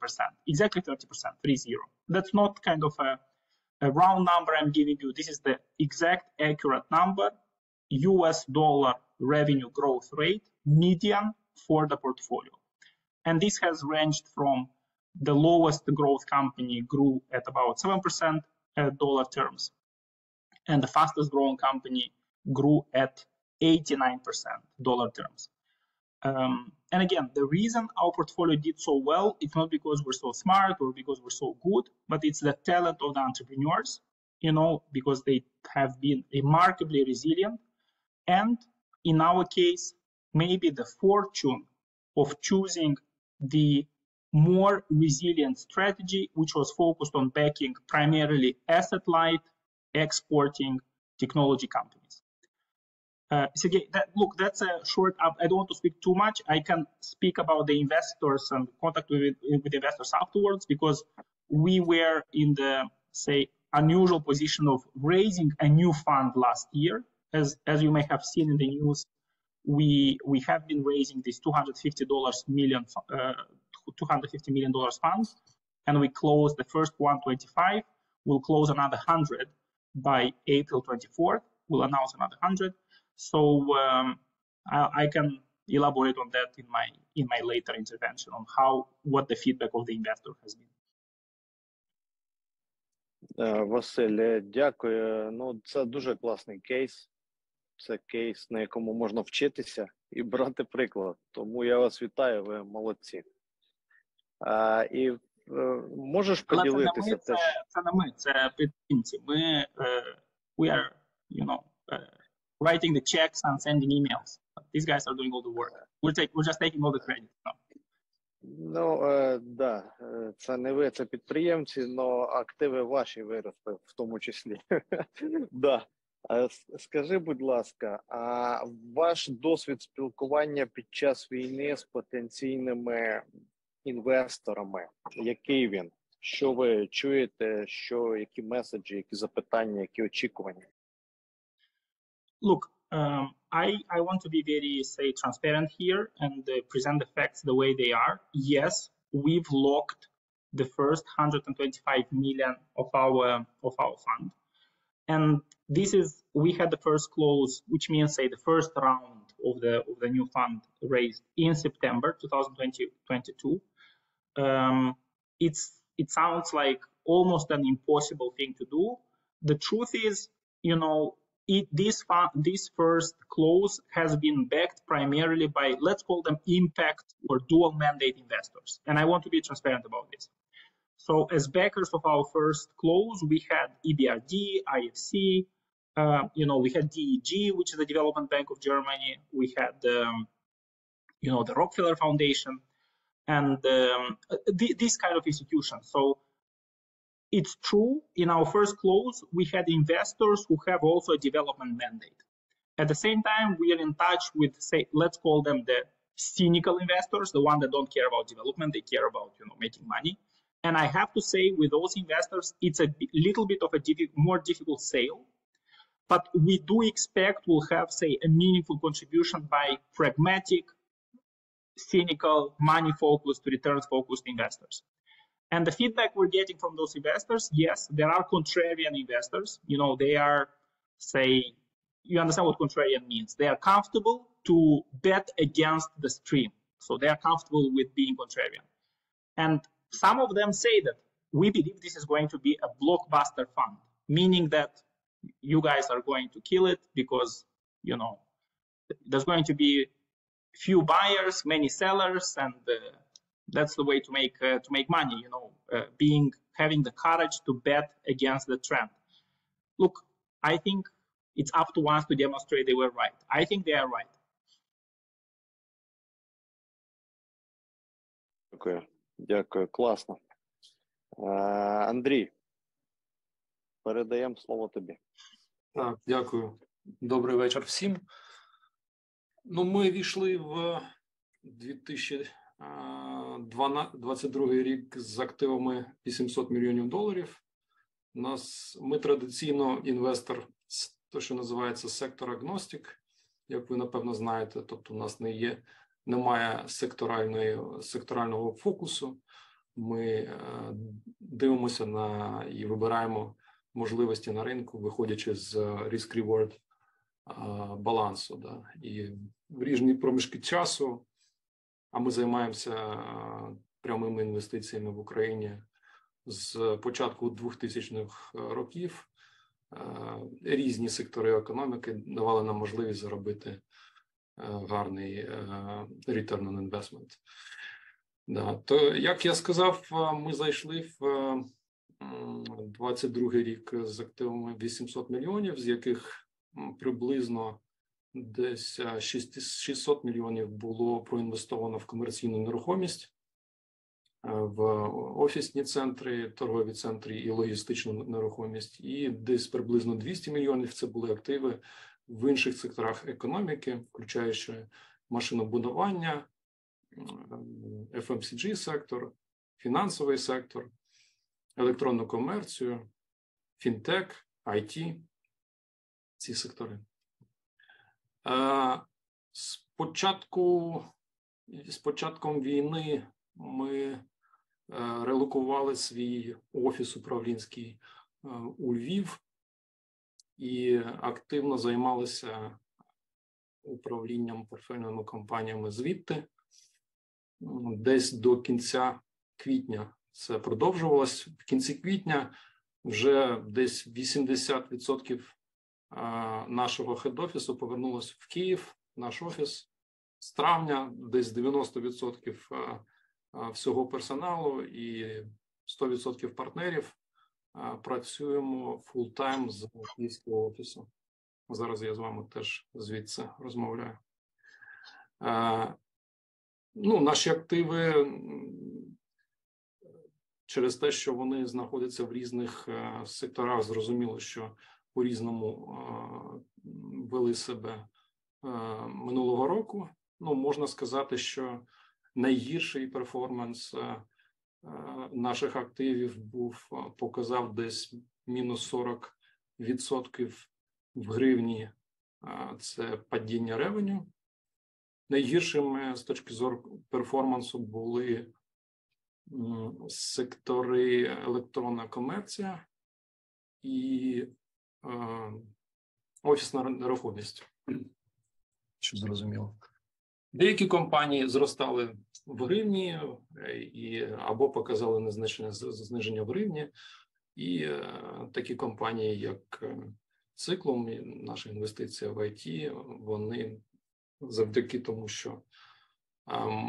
exactly 30%, 30. That's not kind of a round number I'm giving you. This is the exact accurate number, US dollar revenue growth rate, median for the portfolio. And this has ranged from the lowest growth company grew at about 7% at dollar terms, and the fastest growing company grew at 89% dollar terms. And again, the reason our portfolio did so well, it's not because we're so smart or because we're so good, but it's the talent of the entrepreneurs, you know, because they have been remarkably resilient. And in our case, maybe the fortune of choosing the more resilient strategy, which was focused on backing primarily asset-light, exporting technology companies. Sergey, look, that's a short up. I don't want to speak too much. I can speak about the investors and contact with investors afterwards, because we were in the, say, unusual position of raising a new fund last year. As you may have seen in the news, we have been raising this $250 million fund, and we closed the first 125. We'll close another 100 by April 24th. We'll announce another 100. So I can elaborate on that in my later intervention on what the feedback of the investor has been. Василь, дякую. Ну, це дуже класний кейс. Це кейс, на якому можна вчитися і брати приклад. Тому я вас вітаю, ви молодці. І можеш поділитися теж? Це не ми, це підтримці. Ми, we are, you know, writing the checks and sending emails. These guys are doing all the work. We're just taking all the credit. Ну, да, це не ви, це підприємці, але активи ваші виросли в тому числі. Да. Скажи, будь ласка, а ваш досвід спілкування під час війни з потенційними інвесторами, який він? Що ви чуєте, які меседжі, які запитання, які очікування? Look, I want to be very, say, transparent here and present the facts the way they are. Yes, we've locked the first 125 million of our fund, and we had the first close, which means, say, the first round of the new fund raised in September 2022. It sounds like almost an impossible thing to do. The truth is, you know, this first close has been backed primarily by, let's call them impact or dual mandate investors. And I want to be transparent about this. So as backers of our first close, we had EBRD, IFC, you know, we had DEG, which is the Development Bank of Germany. We had, you know, the Rockefeller Foundation, and these kind of institutions. So it's true, in our first close, we had investors who have also a development mandate. At the same time, we are in touch with, say, let's call them the cynical investors, the ones that don't care about development, they care about making money. And I have to say, with those investors, it's a little bit of a more difficult sale. But we do expect we'll have, say, a meaningful contribution by pragmatic, cynical, money-focused, returns-focused investors. And the feedback we're getting from those investors, yes, there are contrarian investors. They are, say, you understand what contrarian means. They are comfortable to bet against the stream. So they are comfortable with being contrarian. And some of them say that we believe this is going to be a blockbuster fund, meaning that you guys are going to kill it because, there's going to be few buyers, many sellers, and that's the way to make money, having the courage to bet against the trend. Look, I think it's up to us to demonstrate they were right. I think they are right. Дякую, класно. Андрій, передаємо слово тобі. Так, дякую. Добрий вечір всім. Ми війшли в 2022 рік з активами $800 мільйонів. Ми традиційно інвестор, те, що називається сектор-агностик, як ви, напевно, знаєте. Тобто у нас немає секторального фокусу. Ми дивимося і вибираємо можливості на ринку, виходячи з risk-reward балансу. Да. І в різні проміжки часу, а ми займаємося прямими інвестиціями в Україні з початку 2000-х років, різні сектори економіки давали нам можливість заробити гарний return on investment. Да. То, як я сказав, ми зайшли в 22 рік з активами 800 мільйонів, з яких приблизно десь 600 мільйонів було проінвестовано в комерційну нерухомість, в офісні центри, торгові центри і логістичну нерухомість. І десь приблизно 200 мільйонів – це були активи в інших секторах економіки, включаючи машинобудування, FMCG-сектор, фінансовий сектор, електронну комерцію, фінтек, IT, ці сектори. З початком війни ми релокували свій офіс управлінський у Львів і активно займалися управлінням портфельними компаніями звідти. Десь до кінця квітня це продовжувалось. В кінці квітня вже десь 80% нашого хед-офісу повернулося в Київ, наш офіс. З травня десь 90% всього персоналу і 100% партнерів працюємо фултайм з київського офісу. Зараз я з вами теж звідси розмовляю. Наші активи, через те, що вони знаходяться в різних секторах, зрозуміло, що по-різному вели себе минулого року. Можна сказати, що найгірший перформанс наших активів показав десь мінус 40% в гривні. Це падіння ревеню. Найгіршими з точки зору перформансу були сектори електронна комерція і офісна нерухомість, що зрозуміло. Деякі компанії зростали в гривні або показали незначне зниження в гривні, і такі компанії, як Циклум, наша інвестиція в IT, вони завдяки тому, що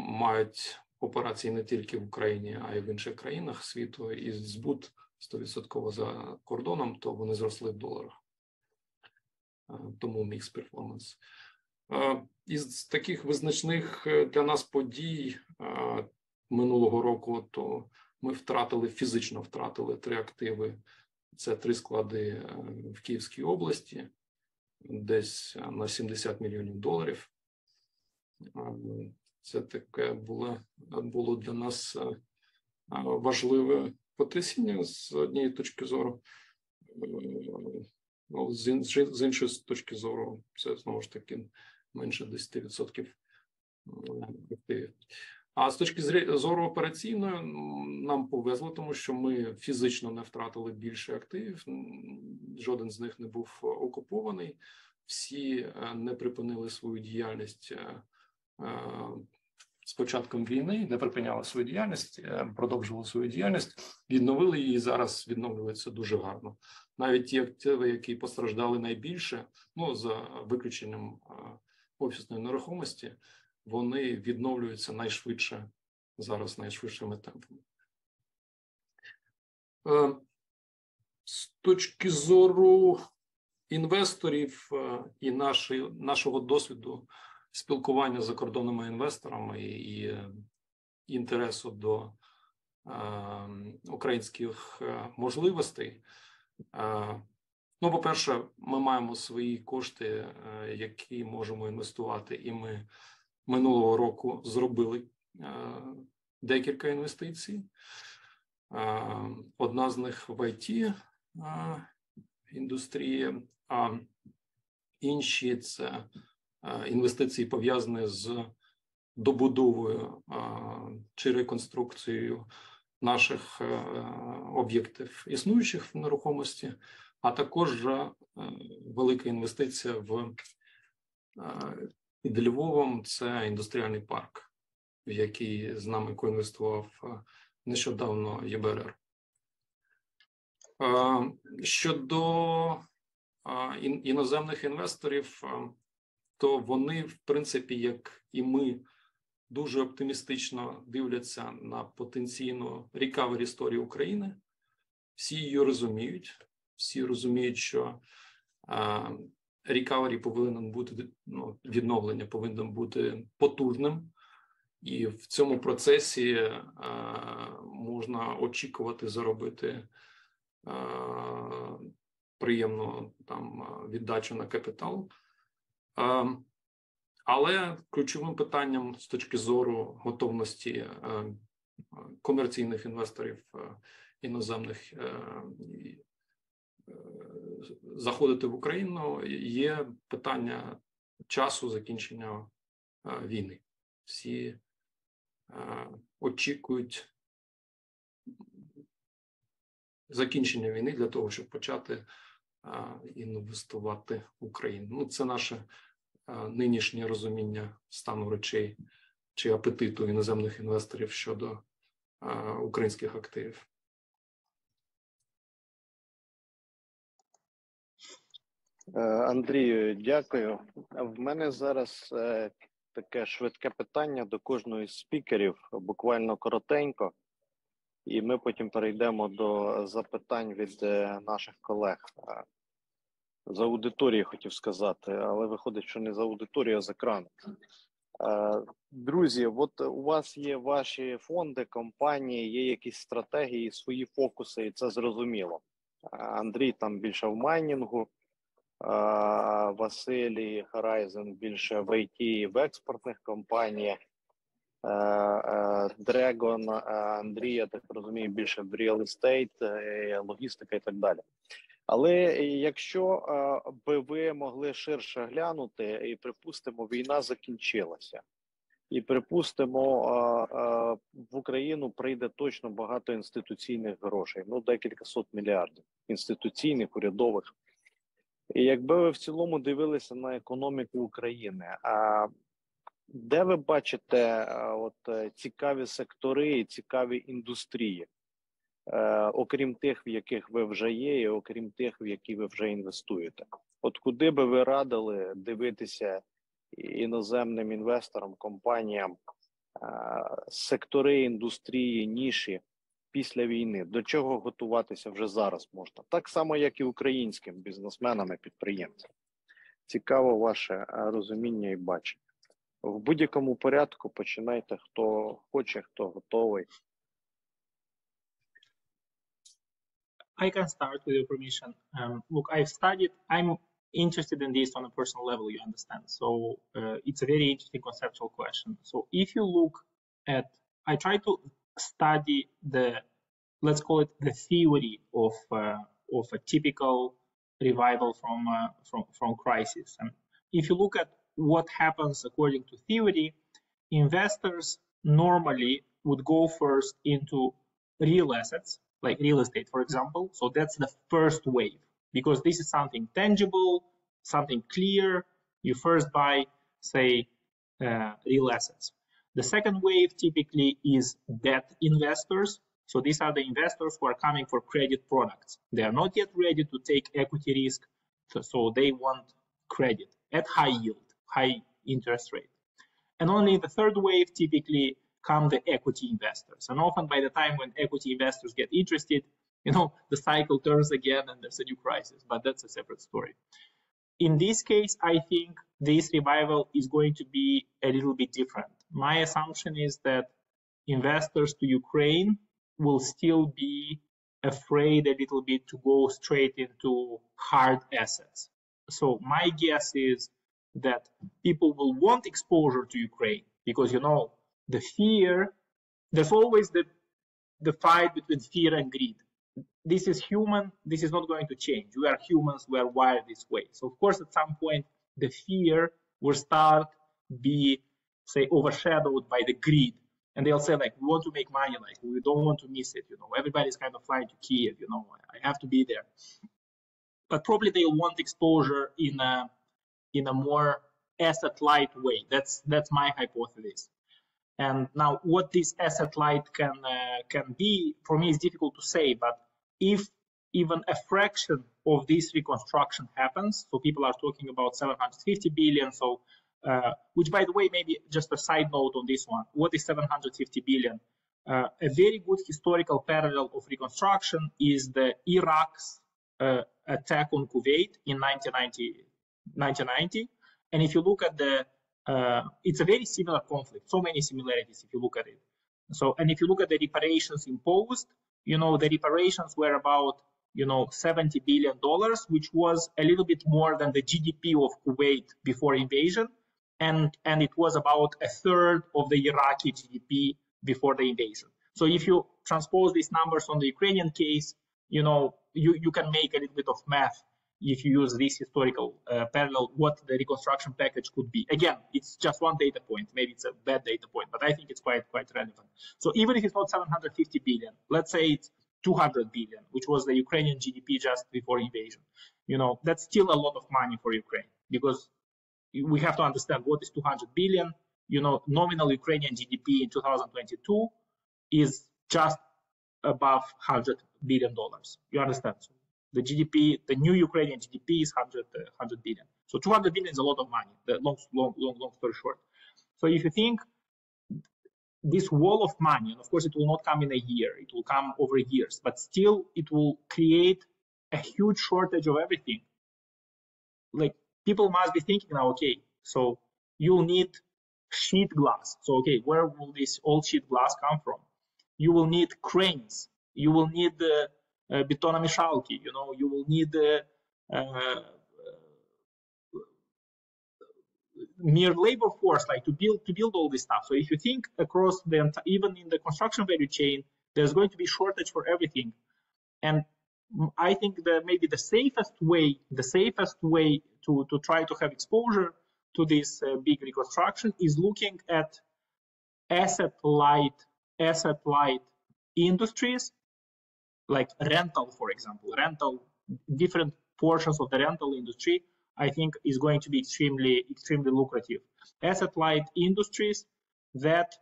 мають операції не тільки в Україні, а й в інших країнах світу, і збут 100% за кордоном, то вони зросли в доларах. Тому мікс перформанс. Із таких визначних для нас подій минулого року, то ми фізично втратили 3 активи. Це 3 склади в Київській області, десь на $70 мільйонів. Це таке було для нас важливе потрясіння з однієї точки зору. Ну, з іншої точки зору, це знову ж таки менше 10% активів. А з точки зору операційної нам повезло, тому що ми фізично не втратили більше активів, жоден з них не був окупований, всі не припинили свою діяльність з початком війни, не припиняли свою діяльність, продовжували свою діяльність, відновили її і зараз відновлюється дуже гарно. Навіть ті активи, які постраждали найбільше, ну, за виключенням офісної нерухомості, вони відновлюються найшвидше, зараз найшвидшими темпами. З точки зору інвесторів і нашого досвіду спілкування з закордонними інвесторами і інтересу до українських можливостей, ну, по-перше, ми маємо свої кошти, які можемо інвестувати, і ми минулого року зробили декілька інвестицій. Одна з них в IT-індустрії, а інші – це інвестиції, пов'язані з добудовою чи реконструкцією наших об'єктів, існуючих в нерухомості, а також велика інвестиція під Львовом – це індустріальний парк, в який з нами коінвестував нещодавно ЄБРР. Щодо іноземних інвесторів, то вони, в принципі, як і ми, дуже оптимістично дивляться на потенційну recovery історію України. Всі її розуміють. Всі розуміють, що recovery повинен бути, ну, відновлення повинно бути потужним. І в цьому процесі можна очікувати заробити приємну там віддачу на капітал. Але ключовим питанням з точки зору готовності комерційних інвесторів іноземних заходити в Україну є питання часу закінчення війни. Всі очікують закінчення війни для того, щоб почати інвестувати в Україну. Ну, це наше нинішнє розуміння стану речей чи апетиту іноземних інвесторів щодо українських активів. Андрію, дякую. В мене зараз таке швидке питання до кожного з спікерів, буквально коротенько, і ми потім перейдемо до запитань від наших колег. З аудиторії хотів сказати, але виходить, що не з аудиторії, а з екрану. Друзі, от у вас є ваші фонди, компанії, є якісь стратегії, свої фокуси, і це зрозуміло. Андрій там більше в майнінгу, Василій Horizon більше в IT і в експортних компаніях, Дрегон, Андрій, я так розумію, більше в real estate, логістика і так далі. Але якщо би ви могли ширше глянути, і, припустимо, війна закінчилася, і, припустимо, в Україну прийде точно багато інституційних грошей, ну, декілька сот мільярдів інституційних, урядових. І якби ви в цілому дивилися на економіку України, де ви бачите цікаві сектори і цікаві індустрії, окрім тих, в яких ви вже є, і окрім тих, в які ви вже інвестуєте? От куди би ви радили дивитися іноземним інвесторам, компаніям, сектори, індустрії, ніші після війни? До чого готуватися вже зараз можна? Так само, як і українським бізнесменам і підприємцям. Цікаво ваше розуміння і бачення. В будь-якому порядку починайте, хто хоче, хто готовий. I can start with your permission. Look, I've studied, I'm interested in this on a personal level, you understand. So it's a very interesting conceptual question. So if you look at, I try to study the, let's call it the theory of a typical revival from crisis. And if you look at what happens according to theory, investors normally would go first into real assets, like real estate, for example. So that's the first wave, because this is something tangible, something clear. You first buy, say, real assets. The second wave typically is debt investors. So these are the investors who are coming for credit products. They are not yet ready to take equity risk, so they want credit at high yield, high interest rate. And only in the third wave typically come the equity investors. And often by the time when equity investors get interested, you know, the cycle turns again and there's a new crisis, but that's a separate story. In this case, I think this revival is going to be a little bit different. My assumption is that investors to Ukraine will still be afraid a little bit to go straight into hard assets. So my guess is that people will want exposure to Ukraine because, you know, the fear, there's always the fight between fear and greed. This is human. This is not going to change. We are humans. We are wired this way. So of course, at some point, the fear will start be, say, overshadowed by the greed. And they'll say, like, we want to make money, like, we don't want to miss it, you know. Everybody's kind of flying to Kiev, you know, I have to be there. But probably they'll want exposure in a more asset-light way. That's my hypothesis. And now what this asset-light can be, for me, is difficult to say, but if even a fraction of this reconstruction happens, so people are talking about 750 billion, so which, by the way, maybe just a side note on this one. What is 750 billion? A very good historical parallel of reconstruction is the Iraq's attack on Kuwait in 1990. And if you look at it's a very similar conflict, so many similarities if you look at it. So, and if you look at the reparations imposed, you know, the reparations were about, you know, $70 billion, which was a little bit more than the GDP of Kuwait before invasion. And it was about a third of the Iraqi GDP before the invasion. So if you transpose these numbers on the Ukrainian case, you know, you can make a little bit of math if you use this historical parallel, what the reconstruction package could be. Again, it's just one data point. Maybe it's a bad data point, but I think it's quite relevant. So even if it's not 750 billion, let's say it's 200 billion, which was the Ukrainian GDP just before invasion. You know, that's still a lot of money for Ukraine, because we have to understand what is 200 billion. You know, nominal Ukrainian GDP in 2022 is just above $100 billion. You understand? So the GDP, the new Ukrainian GDP is 100 billion. So 200 billion is a lot of money, the long story short. So if you think this wall of money, and of course it will not come in a year, it will come over years, but still it will create a huge shortage of everything. Like, people must be thinking now, okay, so you'll need sheet glass. So, okay, where will this old sheet glass come from? You will need cranes. You will need betonomeshalki. You know, you will need mere labor force, like to build all this stuff. So if you think across even in the construction value chain, there's going to be shortage for everything. And I think that maybe the safest way to try to have exposure to this big reconstruction is looking at asset light industries, like rental, for example. Different portions of the rental industry, I think, is going to be extremely lucrative. Asset light industries that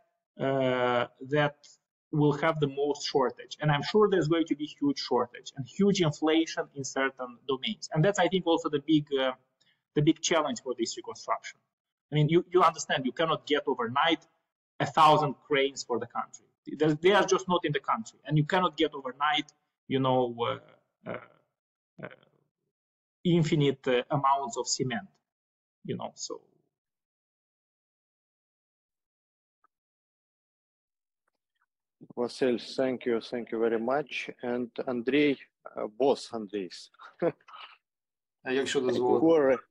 will have the most shortage, and I'm sure there's going to be huge shortage and huge inflation in certain domains. And that's, I think, also the big challenge for this reconstruction. I mean, you understand, you cannot get overnight 1,000 cranes for the country. They are just not in the country, and you cannot get overnight, you know, infinite amounts of cement, you know. So. Vasil, thank you very much. And Andrei, boss Andreis, Якщо дозволите,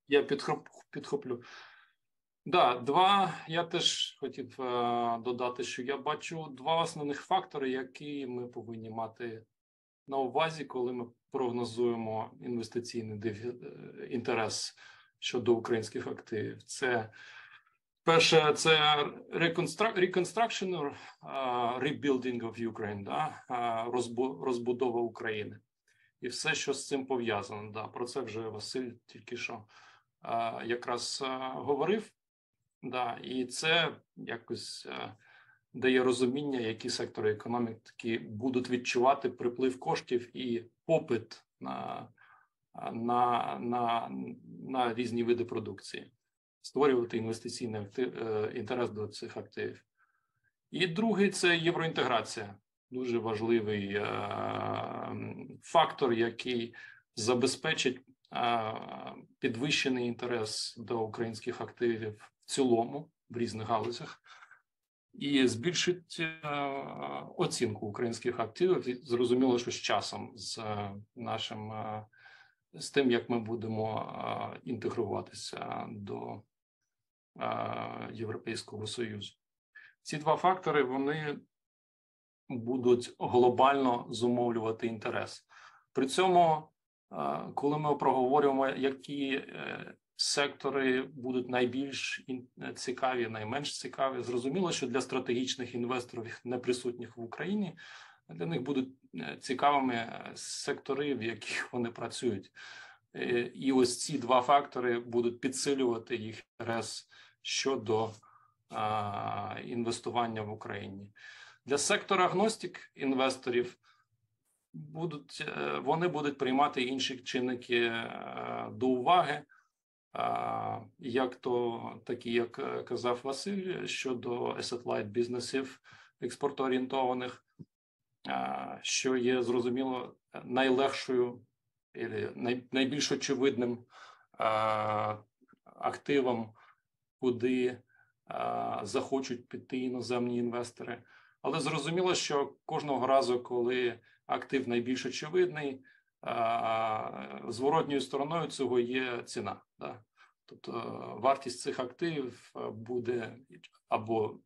я підхоплю. Да, я теж хотів додати, що я бачу два основних фактори, які ми повинні мати на увазі, коли ми прогнозуємо інвестиційний інтерес щодо українських активів. Це перше, це reconstruction, rebuilding of Ukraine, да? Розбудова України. І все, що з цим пов'язано. Да, про це вже Василь тільки що якраз говорив. Да, і це якось дає розуміння, які сектори економіки будуть відчувати приплив коштів і попит на різні види продукції, створювати інвестиційний інтерес до цих активів. І другий – це євроінтеграція. Дуже важливий фактор, який забезпечить підвищений інтерес до українських активів в цілому, в різних галузях, і збільшить оцінку українських активів. Зрозуміло, що з часом, з тим, як ми будемо інтегруватися до Європейського Союзу. Ці два фактори, вони будуть глобально зумовлювати інтерес. При цьому, коли ми проговорюємо, які сектори будуть найбільш цікаві, найменш цікаві, зрозуміло, що для стратегічних інвесторів, не присутніх в Україні, для них будуть цікавими сектори, в яких вони працюють. І ось ці два фактори будуть підсилювати їх інтерес щодо інвестування в Україні. Для сектора агностик інвесторів вони будуть приймати інші чинники до уваги, такі, як казав Василь, щодо asset-light бізнесів експортоорієнтованих, що є, зрозуміло, найлегшою, найбільш очевидним активом, куди захочуть піти іноземні інвестори. Але зрозуміло, що кожного разу, коли актив найбільш очевидний, зворотньою стороною цього є ціна. Да? Тобто вартість цих активів буде або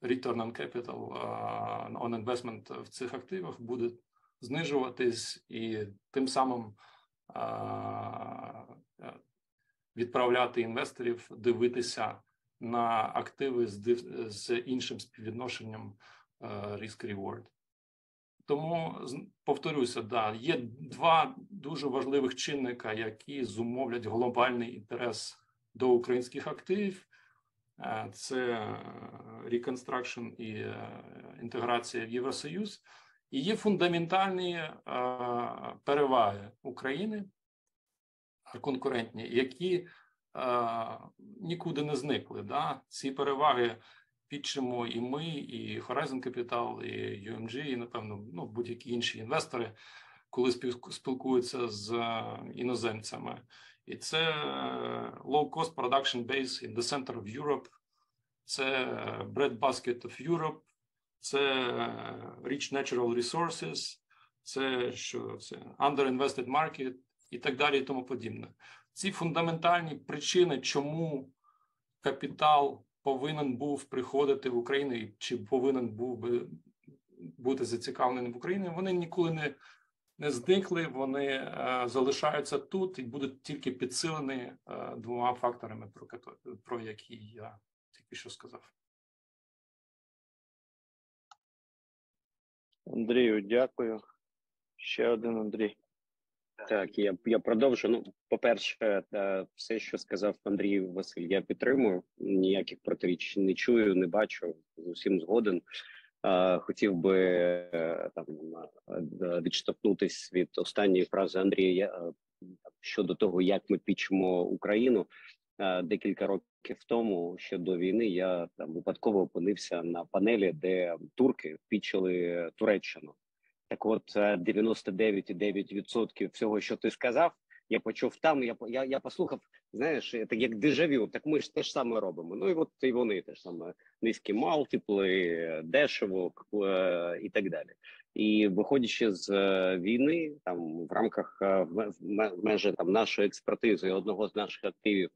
return on capital on investment в цих активах буде знижуватись, і тим самим відправляти інвесторів дивитися на активи з іншим співвідношенням risk-reward. Тому, повторюся, да, є два дуже важливих чинника, які зумовлять глобальний інтерес до українських активів. Це reconstruction і інтеграція в Євросоюз. І є фундаментальні переваги України, конкурентні, які нікуди не зникли. Да? Ці переваги підчимо і ми, і Horizon Capital, і UMG, і, напевно, будь-які інші інвестори, коли спілкуються з іноземцями. І це low-cost production base in the center of Europe, це breadbasket of Europe, це rich natural resources, це underinvested market і так далі і тому подібне. Ці фундаментальні причини, чому капітал повинен був приходити в Україну, чи повинен був би бути зацікавлений в Україні, вони ніколи не зникли, вони залишаються тут і будуть тільки підсилені двома факторами, про які я тільки що сказав. Андрію, дякую. Ще один Андрій. Так, я продовжу. По-перше, все, що сказав Андрій Василь, я підтримую. Ніяких протиріч не чую, не бачу. З усім згоден. Хотів би відштовхнутися від останньої фрази Андрія щодо того, як ми пічемо Україну. Декілька років тому, ще до війни, я випадково опинився на панелі, де турки пічили Туреччину. Так от 99,9% всього, що ти сказав, я почув там, я послухав, знаєш, так як дежавю, так ми ж те ж саме робимо. Ну і от і вони те ж саме низькі малтипли, дешево і так далі. І виходячи з війни, там в рамках в межі там нашої експертизи одного з наших активів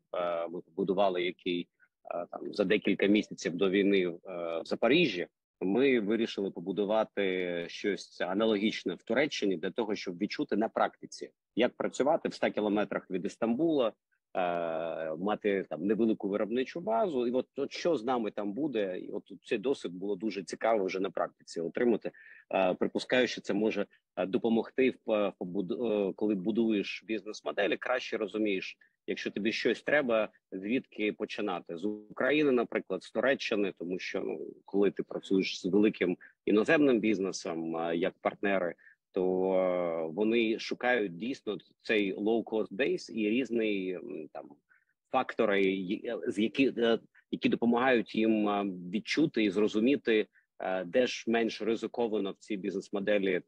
ми побудували, який там за декілька місяців до війни в Запоріжжі. Ми вирішили побудувати щось аналогічне в Туреччині для того, щоб відчути на практиці, як працювати в 100 кілометрах від Істамбула, мати там невелику виробничу базу. І от що з нами там буде, і от цей досвід було дуже цікаво вже на практиці отримати. Припускаю, що це може допомогти коли будуєш бізнес-моделі, краще розумієш, якщо тобі щось треба, звідки починати? З України, наприклад, з Туреччини, тому що коли ти працюєш з великим іноземним бізнесом як партнери, то вони шукають дійсно цей low-cost base і різні там фактори, які допомагають їм відчути і зрозуміти, де ж менш ризиковано в цій бізнес-моделі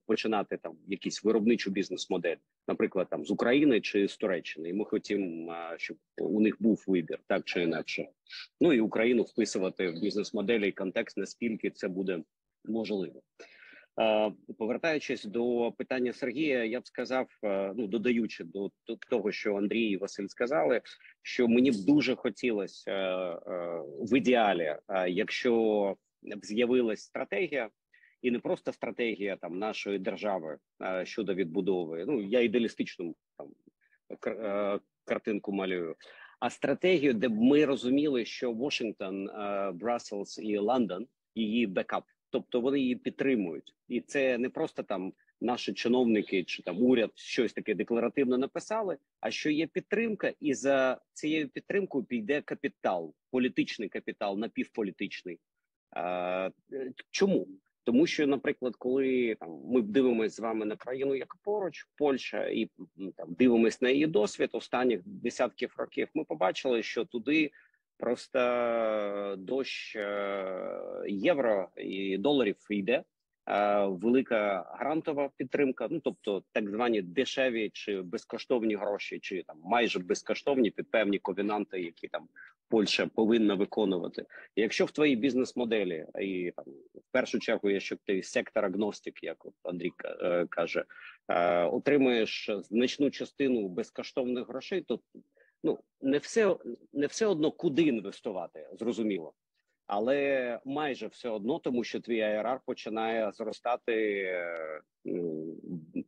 починати там якісь виробничу бізнес-модель, наприклад, там з України чи з Туреччини. І ми хотімо, щоб у них був вибір, так чи інакше. Ну і Україну вписувати в бізнес-моделі і контекст, наскільки це буде можливо. Повертаючись до питання Сергія, я б сказав, додаючи до того, що Андрій і Василь сказали, що мені б дуже хотілося в ідеалі, якщо б з'явилась стратегія, і не просто стратегія там нашої держави щодо відбудови. Я ідеалістичну там картинку малюю, а стратегію, де б ми розуміли, що Вашингтон, Брюсселс і Лондон її бекап. Тобто вони її підтримують, і це не просто там наші чиновники чи там уряд щось таке декларативно написали, а що є підтримка, і за цією підтримкою піде капітал, політичний капітал, напівполітичний. Чому? Тому що, наприклад, коли там ми дивимося з вами на країну, як поруч, Польща, і там дивимося на її досвід останніх десятків років, ми побачили, що туди просто дощ євро і доларів йде, велика грантова підтримка, тобто так звані дешеві чи безкоштовні гроші, чи там майже безкоштовні під певні ковенанти, які там Польща повинна виконувати. І якщо в твоїй бізнес-моделі, і там в першу чергу, якщо ти сектор-агностик, як от Андрій каже, отримуєш значну частину безкоштовних грошей, то не все одно куди інвестувати, зрозуміло, але майже все одно, тому що твій ARR починає зростати,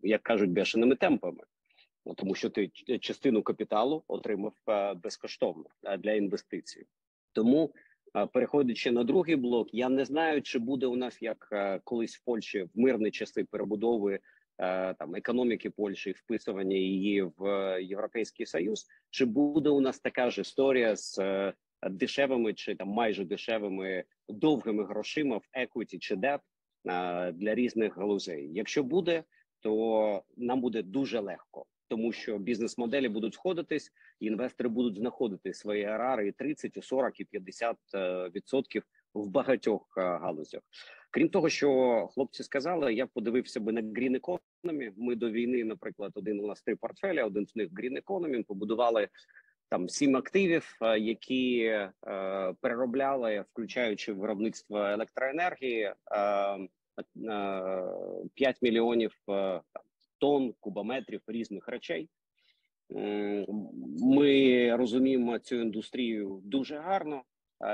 як кажуть, бешеними темпами, тому що ти частину капіталу отримав безкоштовно для інвестицій. Тому, переходячи на другий блок, я не знаю, чи буде у нас, як колись в Польщі, в мирні часи перебудови там економіки Польщі, вписування її в Європейський Союз, чи буде у нас така ж історія з дешевими чи там майже дешевими довгими грошима в equity чи debt для різних галузей. Якщо буде, то нам буде дуже легко, тому що бізнес-моделі будуть сходитись, інвестори будуть знаходити свої ARR і 30, і 40, і 50% в багатьох галузях. Крім того, що хлопці сказали, я подивився би на Green Economy. Ми до війни, наприклад, у нас 3 портфеля, один з них Green Economy, побудували там 7 активів, які переробляли, включаючи виробництво електроенергії, 5 мільйонів тонн, кубометрів різних речей. Ми розуміємо цю індустрію дуже гарно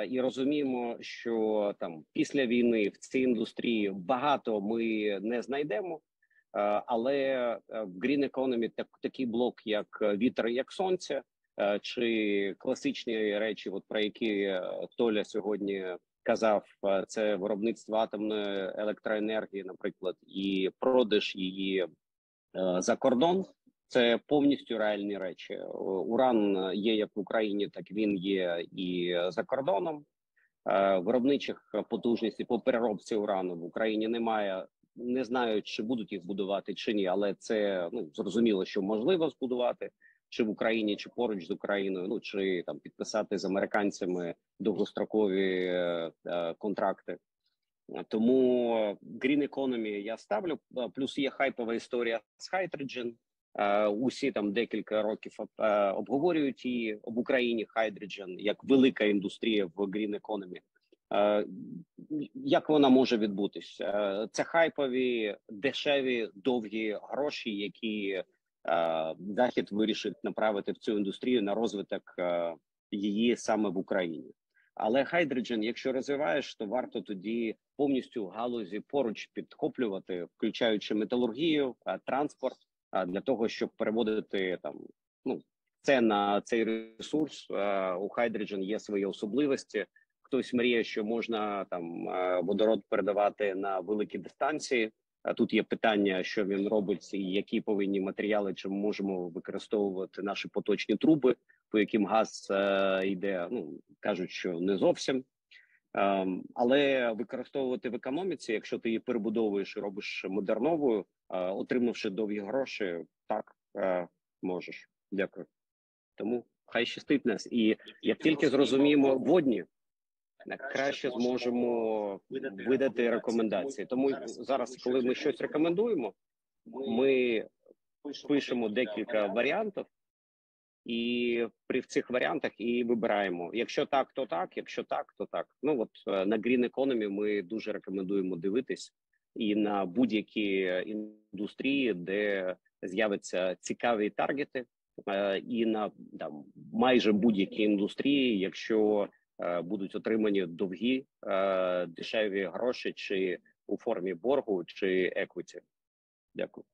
і розуміємо, що там після війни в цій індустрії багато ми не знайдемо, але в Green Economy такий блок, як вітер, як сонце, чи класичні речі, от про які Толя сьогодні казав, це виробництво атомної електроенергії, наприклад, і продаж її за кордон. Це повністю реальні речі. Уран є як в Україні, так він є і за кордоном. Виробничих потужностей по переробці урану в Україні немає. Не знаю, чи будуть їх будувати, чи ні, але це зрозуміло, що можливо збудувати чи в Україні, чи поруч з Україною, чи там підписати з американцями довгострокові контракти. Тому Green Economy я ставлю, плюс є хайпова історія з Hydrogen. Усі там декілька років обговорюють її в Україні Hydrogen як велика індустрія в Green Economy. Як вона може відбутися? Це хайпові, дешеві, довгі гроші, які Захід вирішить направити в цю індустрію на розвиток її саме в Україні. Але Hydrogen, якщо розвиваєш, то варто тоді повністю галузі поруч підхоплювати, включаючи металургію, транспорт, для того, щоб переводити це на цей ресурс. У Hydrogen є свої особливості. Хтось мріє, що можна водород передавати на великі дистанції. Тут є питання, що він робить, і які повинні матеріали, чи ми можемо використовувати наші поточні труби, по яким газ йде. Кажуть, що не зовсім. Але використовувати в економіці, якщо ти її перебудовуєш і робиш модерновою, отримавши довгі гроші, так, можеш. Дякую. Тому хай щастить нас. І як тільки зрозуміємо водні, краще зможемо видати рекомендації. Тому зараз, коли ми щось рекомендуємо, ми пишемо декілька варіантів, і при цих варіантах і вибираємо. Якщо так, то так, якщо так, то так. На Green Economy ми дуже рекомендуємо дивитись і на будь-які індустрії, де з'являться цікаві таргети, і на майже будь-які індустрії, якщо будуть отримані довгі, дешеві гроші, чи у формі боргу, чи еквіті. Дякую.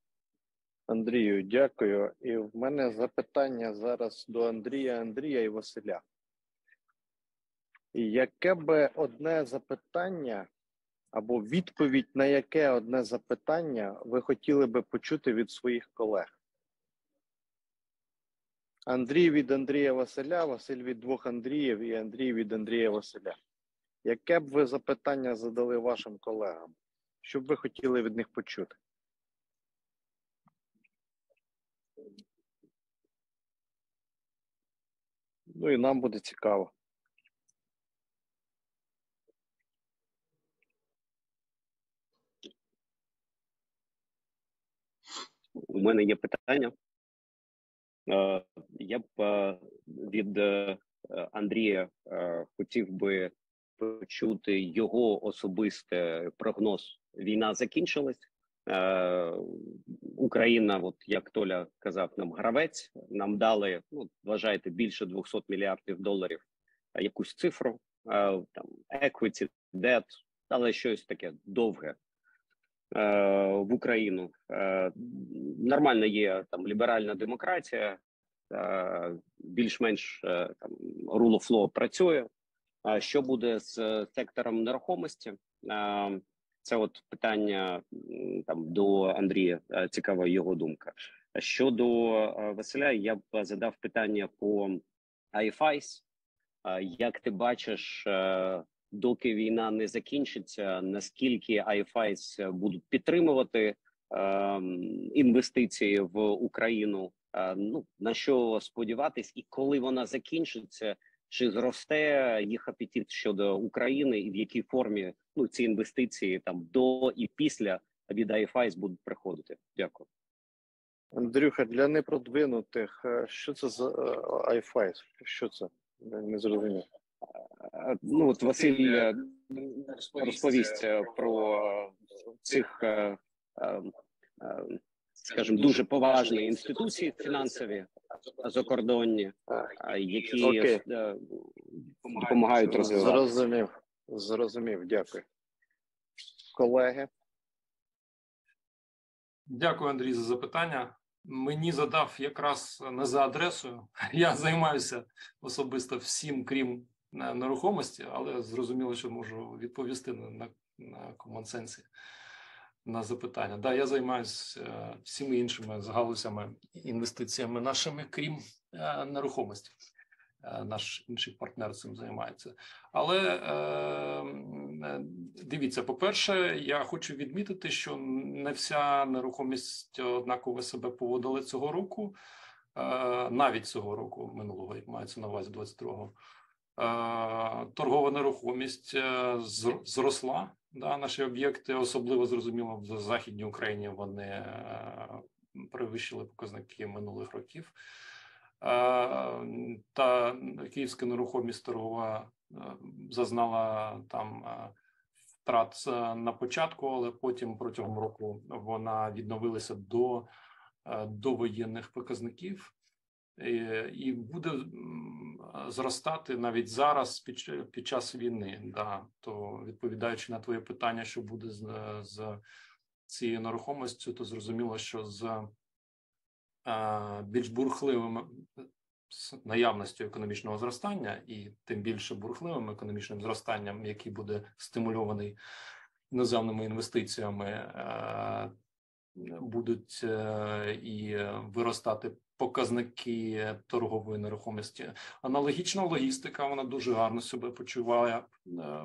Андрію, дякую. І в мене запитання зараз до Андрія і Василя. Яке би одне запитання або відповідь на яке одне запитання ви хотіли би почути від своїх колег? Андрій від Андрія Василя, Василь від двох Андріїв і Андрій від Андрія Василя. Яке б ви запитання задали вашим колегам? Що б ви хотіли від них почути? І нам буде цікаво. У мене є питання. Я б від Андрія хотів би почути його особистий прогноз. Війна закінчилась. Україна, як Толя казав, нам гравець. Нам дали, вважайте, більше 200 мільярдів доларів якусь цифру. Equity, debt, але щось таке довге. В Україну. Нормально є ліберальна демократія, більш-менш rule of law працює. Що буде з сектором нерухомості? Це питання до Андрія, цікава його думка. Щодо Василя, я б задав питання по IFIs. Як ти бачиш, доки війна не закінчиться, наскільки IFIs будуть підтримувати інвестиції в Україну, на що сподіватись, і коли вона закінчиться, чи зросте їх апетит щодо України, і в якій формі ці інвестиції до і після від IFIs будуть приходити? Дякую. Андрюха, для непродвинутих, що це за IFIs? Що це? Не зрозумів. Василь розповість про цих, скажімо, дуже поважні інституції фінансові закордонні, які допомагають розвиватися. Зрозумів, дякую. Колеги? Дякую, Андрій, за запитання. Мені задав якраз не за адресою. Я займаюся особисто всім, крім нерухомості, але зрозуміло, що можу відповісти на комон-сенсі на запитання. Да, я займаюся всіми іншими галузями, інвестиціями нашими, крім нерухомості. Наш інший партнер цим займається. Але дивіться, по-перше, я хочу відмітити, що не вся нерухомість однаково себе поводила цього року, навіть цього року, минулого, як мається на увазі 22-го. Торгова нерухомість зросла, наші об'єкти, особливо, зрозуміло, в Західній Україні вони перевищили показники минулих років. та київська нерухомість торгова зазнала там втрат на початку, але потім протягом року вона відновилася до довоєнних показників і буде зростати навіть зараз під час війни. Да, то відповідаючи на твоє питання, що буде з цією нерухомістю, то зрозуміло, що з більш бурхливим з наявністю економічного зростання і тим більше бурхливим економічним зростанням, який буде стимульований іноземними інвестиціями, будуть і виростати показники торгової нерухомості. Аналогічно логістика, вона дуже гарно себе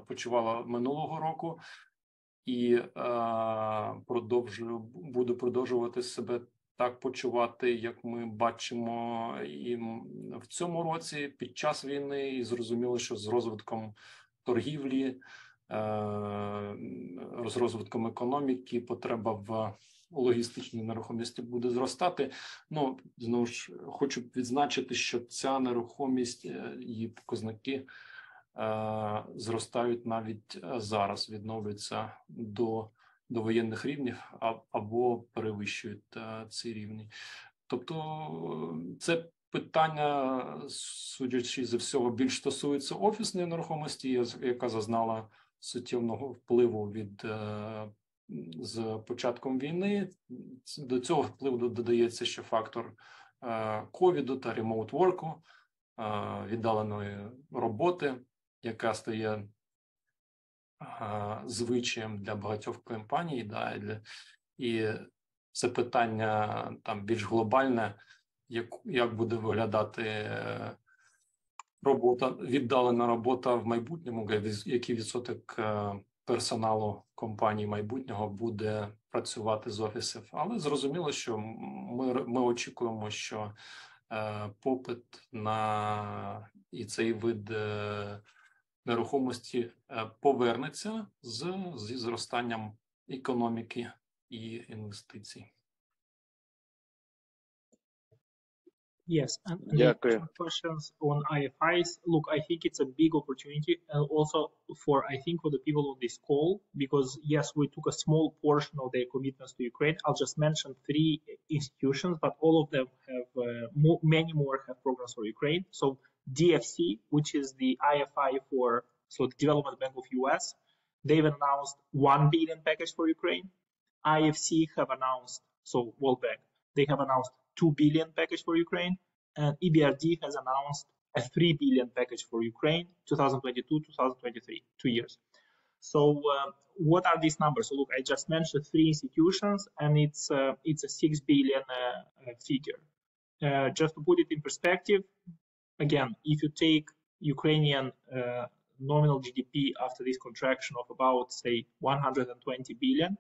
почувала минулого року і буде продовжувати себе так почувати, як ми бачимо і в цьому році під час війни. І зрозуміло, що з розвитком торгівлі, з розвитком економіки, потреба в логістичній нерухомості буде зростати. Ну, знову ж хочу відзначити, що ця нерухомість, її показники зростають навіть зараз, відновлюються до воєнних рівнів або перевищують ці рівні. Тобто це питання, судячи зі всього, більш стосується офісної нерухомості, яка зазнала суттєвого впливу з початком війни. До цього впливу додається ще фактор ковіду та ремоут-ворку, віддаленої роботи, яка стає звичаєм для багатьох компаній, да, і це питання там більш глобальне, як буде виглядати віддалена робота в майбутньому, який відсоток персоналу компаній майбутнього буде працювати з офісів. Але зрозуміло, що ми очікуємо, що попит на і цей вид нерухомості повернеться зі зростанням економіки і інвестицій. Yes, and Дякую. questions on IFIs. Look, I think it's a big opportunity, also for the people on this call, because yes, we took a small portion of their commitments to Ukraine. I'll just mention 3 institutions, but all of them have many more have programs for Ukraine. So DFC, which is the IFI the Development Bank of US, they've announced $1 billion package for Ukraine. IFC have announced, World Bank, they have announced $2 billion package for Ukraine, and EBRD has announced a $3 billion package for Ukraine, 2022-2023, 2 years. So what are these numbers? So look, I just mentioned 3 institutions, and it's a $6 billion figure. Just to put it in perspective, again, if you take Ukrainian nominal GDP after this contraction of about, say, 120 billion,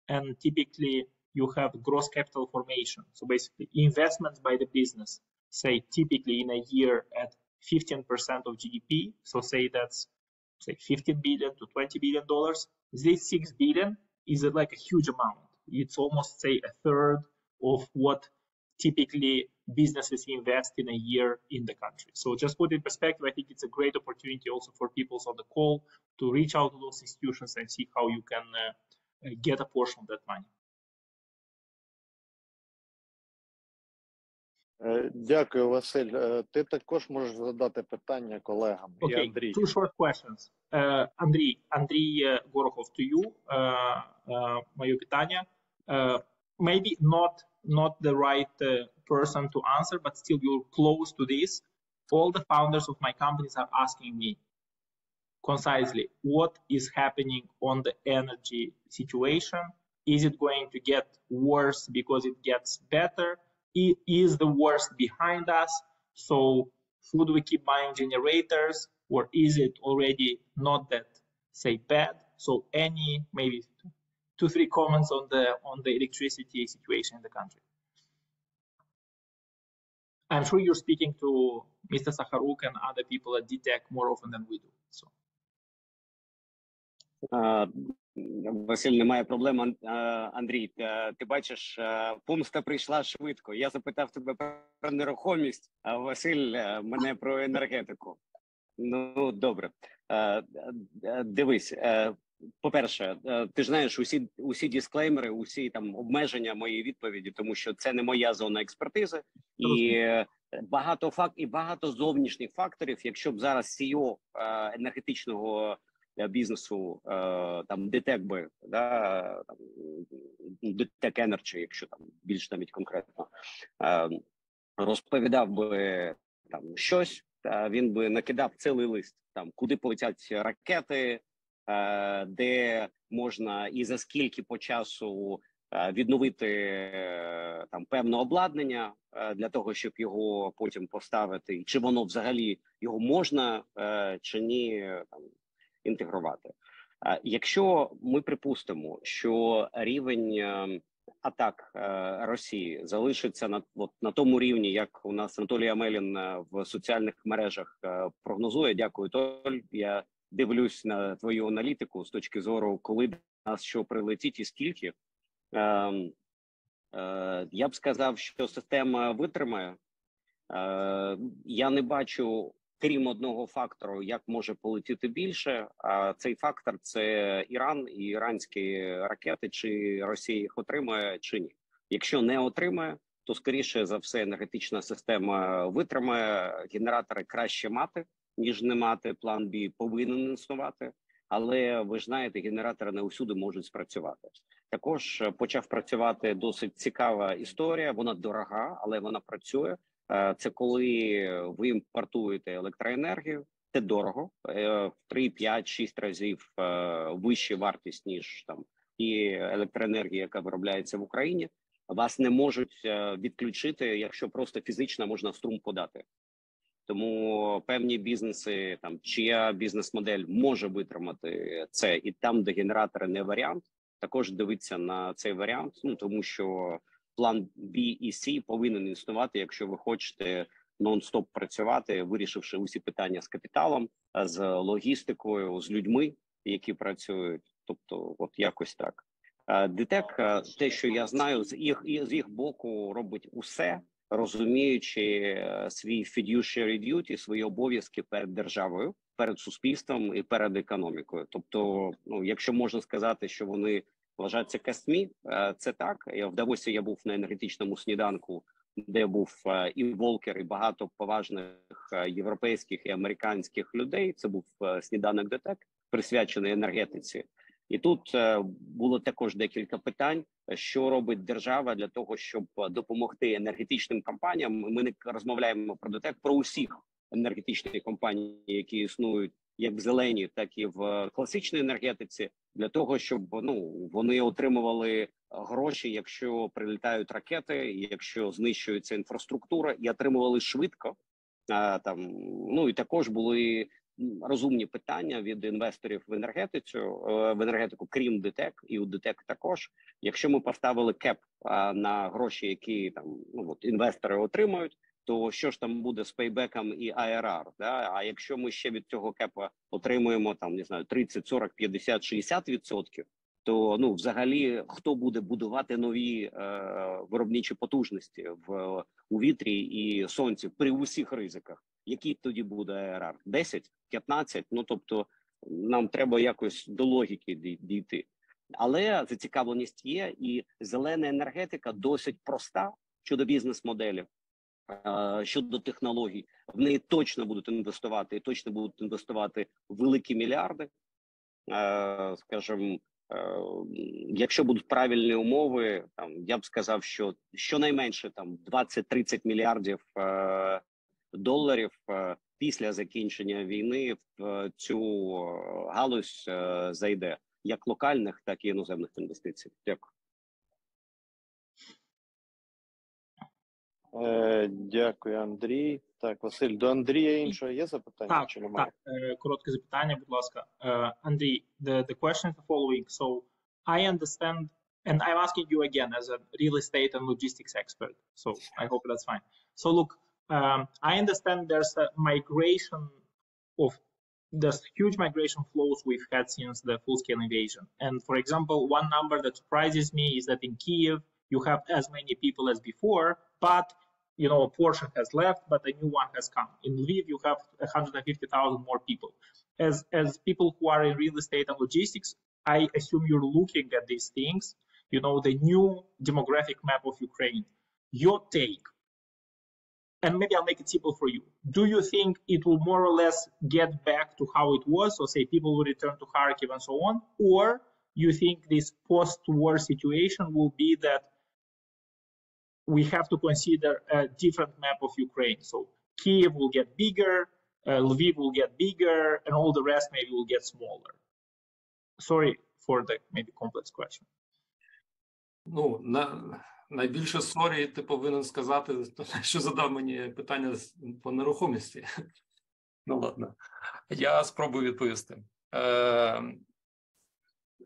and typically you have gross capital formation. So basically investments by the business, say typically in a year at 15% of GDP. So say that's say $15 billion to $20 billion. This $6 billion is like a huge amount. It's almost say a third of what typically businesses invest in a year in the country. So just put in perspective, I think it's a great opportunity also for people on the call to reach out to those institutions and see how you can get a portion of that money. Дякую, Василь. Ти також можеш задати питання колегам. І Андрій. 2 short questions. Андрій Горохов, to you. Моє питання. Maybe not the right person to answer, but still you're close to this. All the founders of my companies are asking me concisely, what is happening on the energy situation? Is it going to get worse because it gets better? Is the worst behind us? So should we keep buying generators, or is it already not that, say, bad? So any maybe 2-3 comments on the electricity situation in the country. I'm sure you're speaking to Mr. Sakharuk and other people at DTEC more often than we do. So. Василь, немає проблем. Андрій, ти бачиш, помста прийшла швидко. Я запитав тебе про нерухомість, а Василь мене про енергетику. Ну, добре. Дивись, по-перше, ти ж знаєш усі дисклеймери, усі там обмеження моєї відповіді, тому що це не моя зона експертизи. І багато зовнішніх факторів, якщо б зараз CEO енергетичного бізнесу, там ДТЕК би, да, там, ДТЕК Energy, якщо там більш навіть конкретно, розповідав би там щось, він би накидав цілий лист, там, куди полетять ракети, де можна і за скільки по часу відновити там певне обладнання для того, щоб його потім поставити, чи воно взагалі його можна чи ні там інтегрувати. Якщо ми припустимо, що рівень атак Росії залишиться на тому рівні, як у нас Анатолій Амелін в соціальних мережах прогнозує, дякую, Толь, я дивлюсь на твою аналітику з точки зору, коли до нас що прилетить і скільки. Я б сказав, що система витримає. Я не бачу, крім одного фактору, як може полетіти більше. А цей фактор – це Іран і іранські ракети, чи Росія їх отримає, чи ні. Якщо не отримає, то, скоріше за все, енергетична система витримає. Генератори краще мати, ніж не мати. План Б повинен існувати. Але, ви ж знаєте, генератори не усюди можуть спрацювати. Також почав працювати досить цікава історія. Вона дорога, але вона працює. Це коли ви імпортуєте електроенергію, це дорого, в 3, 5, 6 разів вища вартість, ніж там і електроенергія, яка виробляється в Україні. Вас не можуть відключити, якщо просто фізично можна струм подати. Тому певні бізнеси, там чия бізнес-модель може витримати це, і там, де генератори не варіант, також дивитися на цей варіант, ну тому що план B і C повинен існувати, якщо ви хочете нон-стоп працювати, вирішивши усі питання з капіталом, з логістикою, з людьми, які працюють. Тобто, от якось так. ДТЕК, те, що я знаю, з їх боку робить усе, розуміючи свій fiduciary duty, свої обов'язки перед державою, перед суспільством і перед економікою. Тобто, ну, якщо можна сказати, що вони вважаються кастмі, це так. В Давосі я був на енергетичному сніданку, де був і Волкер, і багато поважних європейських і американських людей. Це був сніданок ДТЕК, присвячений енергетиці. І тут було також декілька питань, що робить держава для того, щоб допомогти енергетичним компаніям. Ми не розмовляємо про ДТЕК, про усіх енергетичних компаній, які існують як в зеленій, так і в класичній енергетиці, для того, щоб вони отримували гроші, якщо прилітають ракети, якщо знищується інфраструктура, і отримували швидко. І також були розумні питання від інвесторів в енергетику, крім ДТЕК, і у ДТЕК також. Якщо ми поставили кеп на гроші, які інвестори отримують, то що ж там буде з пейбеком і IRR? Да? А якщо ми ще від цього кепа отримуємо 30, 40, 50, 60%, то взагалі хто буде будувати нові виробничі потужності у вітрі і сонці при усіх ризиках? Який тоді буде IRR? 10, 15? Тобто нам треба якось до логіки дійти. Але зацікавленість є, і зелена енергетика досить проста щодо бізнес-моделі, щодо технологій. В неї точно будуть інвестувати, і точно будуть інвестувати великі мільярди. Скажімо, якщо будуть правильні умови, я б сказав, що щонайменше 20-30 мільярдів доларів після закінчення війни в цю галузь зайде як локальних, так і іноземних інвестицій. Дякую. Дякую, Андрій. Так, Василь, до Андрія іншого є запитання чи немає? Так, коротке запитання, будь ласка. Андрій, the question is the following. So, I understand, and I'm asking you again as a real estate and logistics expert, so I hope that's fine. So look, I understand there's a migration of there's huge migration flows we've had since the full-scale invasion. And for example, one number that surprises me is that in Kyiv, you have as many people as before, but you know, a portion has left, but a new one has come. In Lviv, you have 150,000 more people. As people who are in real estate and logistics, I assume you're looking at these things, you know, the new demographic map of Ukraine. Your take, and maybe I'll make it simple for you. Do you think it will more or less get back to how it was? So say people will return to Kharkiv and so on, or you think this post-war situation will be that we have to consider a different map of Ukraine? So Kyiv will get bigger, Lviv will get bigger, and all the rest maybe will get smaller. Sorry for the maybe complex question. Ну, найбільше сорі ти повинен сказати, що задав мені питання по нерухомості. Ну, ладно. Я спробую відповісти.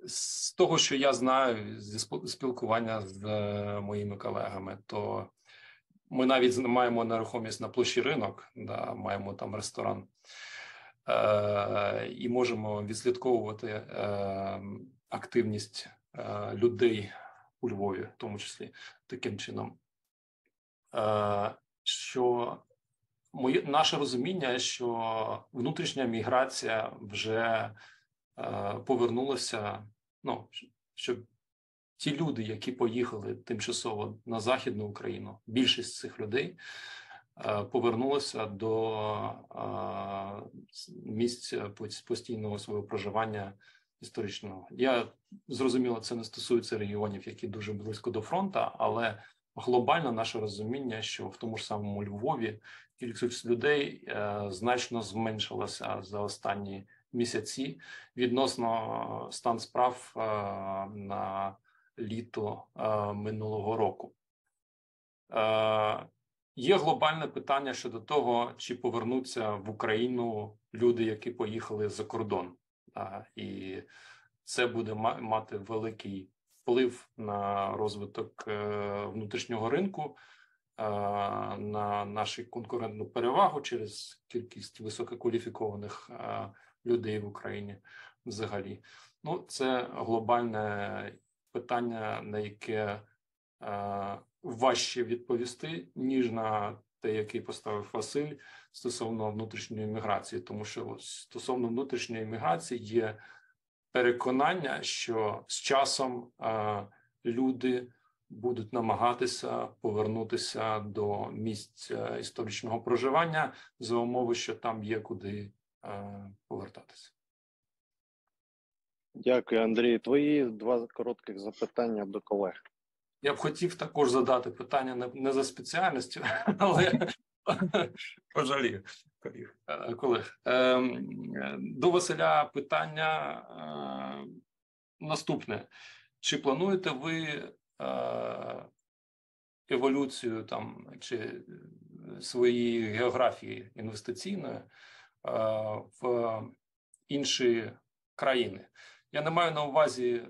З того, що я знаю зі спілкування з моїми колегами, то ми навіть маємо нерухомість на площі Ринок, да, маємо там ресторан, і можемо відслідковувати активність людей у Львові, в тому числі, таким чином. Що наше розуміння, що внутрішня міграція вже повернулася, ну, щоб ті люди, які поїхали тимчасово на Західну Україну, більшість цих людей повернулися до місць постійного свого проживання історичного. Я зрозуміло, це не стосується регіонів, які дуже близько до фронту, але глобально наше розуміння, що в тому ж самому Львові кількість людей значно зменшилася за останні місяці відносно стан справ на літо минулого року. Є глобальне питання щодо того, чи повернуться в Україну люди, які поїхали за кордон. І це буде мати великий вплив на розвиток внутрішнього ринку, на нашу конкурентну перевагу через кількість висококваліфікованих людей в Україні взагалі. Ну, це глобальне питання, на яке важче відповісти, ніж на те, який поставив Василь стосовно внутрішньої міграції. Тому що стосовно внутрішньої міграції є переконання, що з часом люди будуть намагатися повернутися до місць історичного проживання за умови, що там є куди повертатися. Дякую, Андрій. Твої два коротких запитання до колег. Я б хотів також задати питання не за спеціальністю, але пожалію колег. До Василя питання наступне. Чи плануєте ви еволюцію там чи своєї географії інвестиційної в інші країни? Я не маю на увазі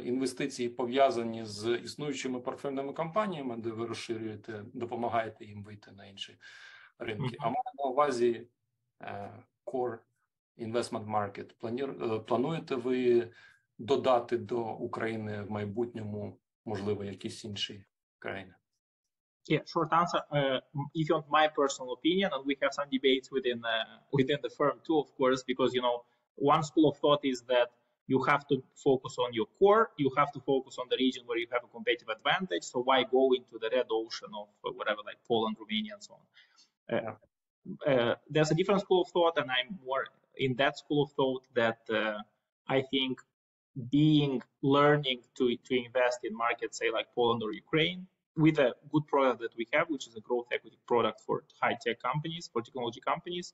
інвестиції, пов'язані з існуючими портфельними компаніями, де ви розширюєте, допомагаєте їм вийти на інші ринки, а маю на увазі core investment market. Плануєте ви додати до України в майбутньому, можливо, якісь інші країни? Yeah, short answer. If you want my personal opinion, and we have some debates within the firm too, of course, because you know, one school of thought is that you have to focus on your core. You have to focus on the region where you have a competitive advantage. So why go into the red ocean of whatever, like Poland, Romania, and so on? There's a different school of thought, and I'm more in that school of thought that I think learning to invest in markets, say like Poland or Ukraine, with a good product that we have, which is a growth equity product for high-tech companies, for technology companies,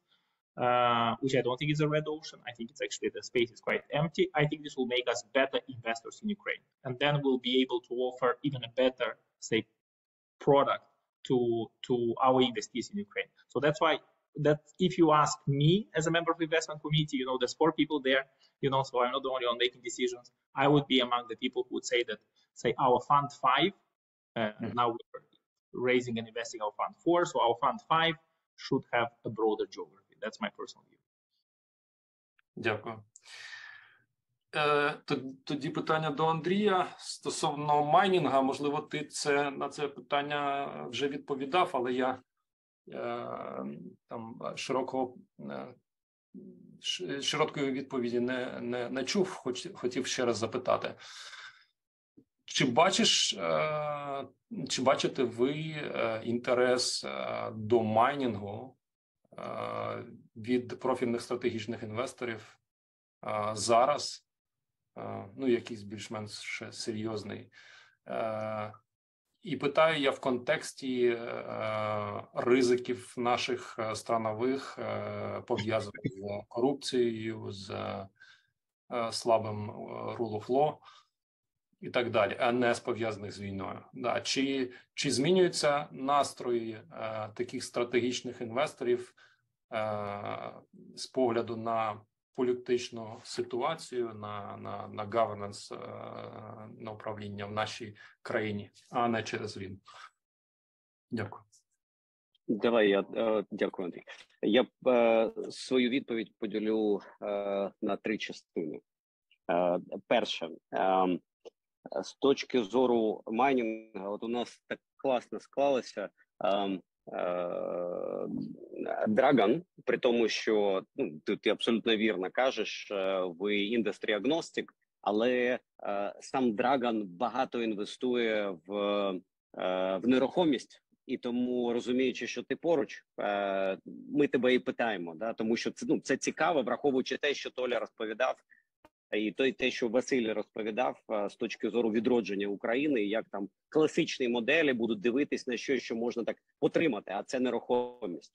which I don't think is a red ocean. I think it's actually the space is quite empty. I think this will make us better investors in Ukraine, and then we'll be able to offer even a better, say, product to our investees in Ukraine. So that's why that if you ask me as a member of the investment committee, you know, there's 4 people there, you know, so I'm not the only one making decisions. I would be among the people who would say that, say, our Fund 5, now we're raising and investing our Fund 4, so our Fund 5 should have a broader geography. That's my personal view. Дякую. Тоді питання до Андрія стосовно майнінга. Можливо, ти на це питання вже відповідав, але я там широкої відповіді не чув, хотів ще раз запитати. Чи бачите ви інтерес до майнінгу від профільних стратегічних інвесторів зараз, ну, якийсь більш-менш серйозний? І питаю я в контексті ризиків наших странових, пов'язаних з корупцією, з слабим rule of law і так далі, а не пов'язаних з війною. Да. Чи змінюються настрої таких стратегічних інвесторів з погляду на політичну ситуацію, на governance, на управління в нашій країні, а не через війну? Дякую. Дякую, Андрій. Я свою відповідь поділю на 3 частини. Перше, з точки зору майнінгу, от у нас так класно склалося, Dragon, при тому, що ти абсолютно вірно кажеш, ви індустрі-агностик, але сам Dragon багато інвестує в нерухомість, і тому, розуміючи, що ти поруч, ми тебе і питаємо, да? Тому що це цікаво, враховуючи те, що Толя розповідав, і те, що Василь розповідав з точки зору відродження України, як там класичні моделі будуть дивитись на щось, що можна так отримати, а це нерухомість.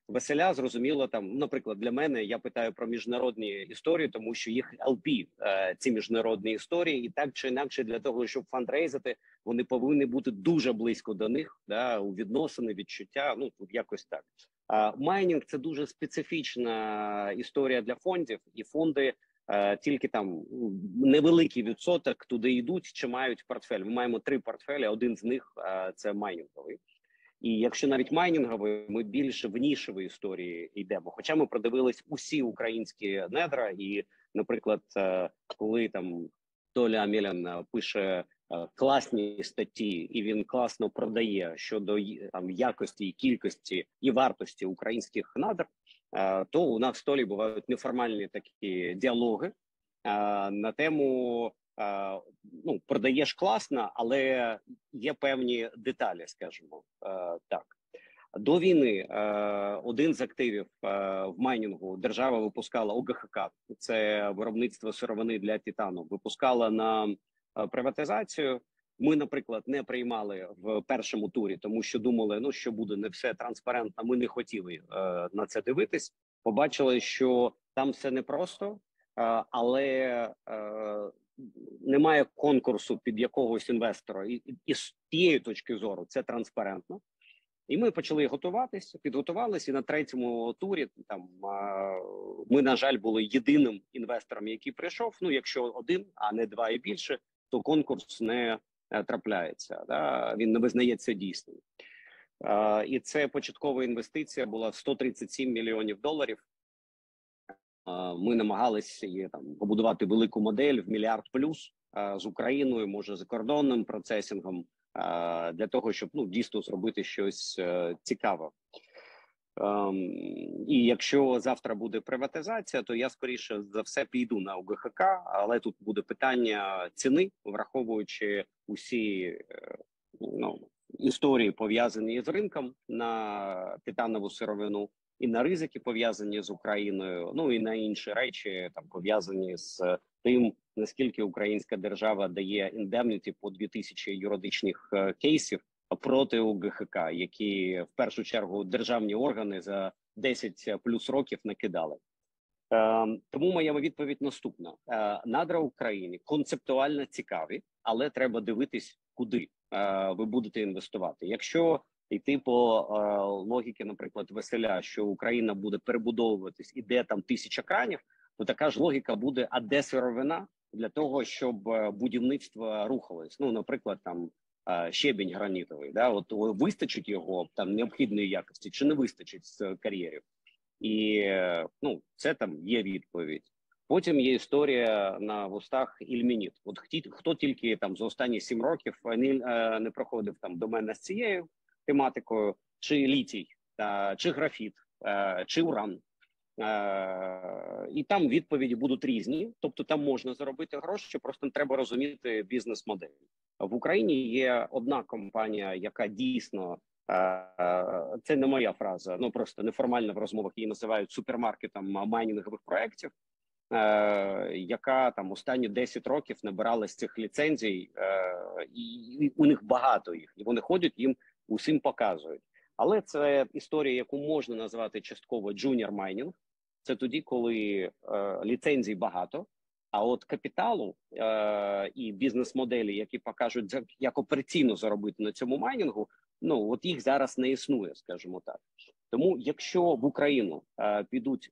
Василя, зрозуміло, там, наприклад, для мене, я питаю про міжнародні історії, тому що їх LP, ці міжнародні історії, і так чи інакше для того, щоб фандрейзити, вони повинні бути дуже близько до них, да, у відносини, відчуття, якось так. Майнінг – це дуже специфічна історія для фондів, і фонди тільки там невеликий відсоток туди йдуть чи мають портфель. Ми маємо 3 портфелі, один з них це майнінговий. І якщо навіть майнінговий, ми більше в нішевій історії йдемо. Хоча ми продивились усі українські недра, і, наприклад, коли там Толя Амелян пише класні статті, і він класно продає щодо там якості, і кількості і вартості українських надр, то у нас в Толі бувають неформальні такі діалоги на тему продаєш класно, але є певні деталі, скажімо так. До війни один з активів в майнінгу держава випускала ОГХК, це виробництво сировини для титану, випускала на приватизацію. Ми, наприклад, не приймали в першому турі, тому що думали, що буде не все транспарентно, ми не хотіли на це дивитись. Побачили, що там все непросто, але немає конкурсу під якогось інвестора. І з тієї точки зору це транспарентно. І ми почали готуватися, підготувалися, і на 3-му турі там ми, на жаль, були єдиним інвестором, який прийшов. Якщо один, а не 2 і більше, то конкурс не трапляється, да? Він не визнається дійсним. І це початкова інвестиція була в $137 мільйонів. Ми намагалися побудувати велику модель в $1 мільярд плюс з Україною, може за кордонним процесінгом, для того, щоб дійсно зробити щось цікаве. І якщо завтра буде приватизація, то я скоріше за все піду на ОГХК, але тут буде питання ціни, враховуючи усі історії, пов'язані з ринком на титанову сировину, і на ризики, пов'язані з Україною, і на інші речі, там пов'язані з тим, наскільки українська держава дає індемніті по 2000 юридичних кейсів проти ОГХК, які в першу чергу державні органи за 10 плюс років накидали. Тому моя відповідь наступна. Надра Україні концептуально цікаві, але треба дивитись, куди ви будете інвестувати. Якщо йти по логіки, наприклад, Василя, що Україна буде перебудовуватись, і де там 1000 кранів, то така ж логіка буде, а де сировина для того, щоб будівництво рухалось. Наприклад, там щебінь гранітовий, да, от вистачить його там необхідної якості, чи не вистачить з кар'єрів. І ну, це там є відповідь. Потім є історія на вустах Ільмініт. От хто тільки там за останні 7 років не проходив там до мене з цією тематикою, чи літій, чи графіт, чи уран. І там відповіді будуть різні, тобто там можна заробити гроші, просто треба розуміти бізнес-модель. В Україні є одна компанія, яка дійсно, це не моя фраза, ну просто неформально в розмовах її називають супермаркетом майнінгових проєктів, яка там останні 10 років набирала з цих ліцензій, і у них багато їх, і вони ходять, їм усім показують. Але це історія, яку можна назвати частково junior майнінг. Це тоді, коли ліцензій багато, а от капіталу і бізнес-моделі, які покажуть, як операційно заробити на цьому майнінгу, ну от їх зараз не існує, скажімо так. Тому якщо в Україну підуть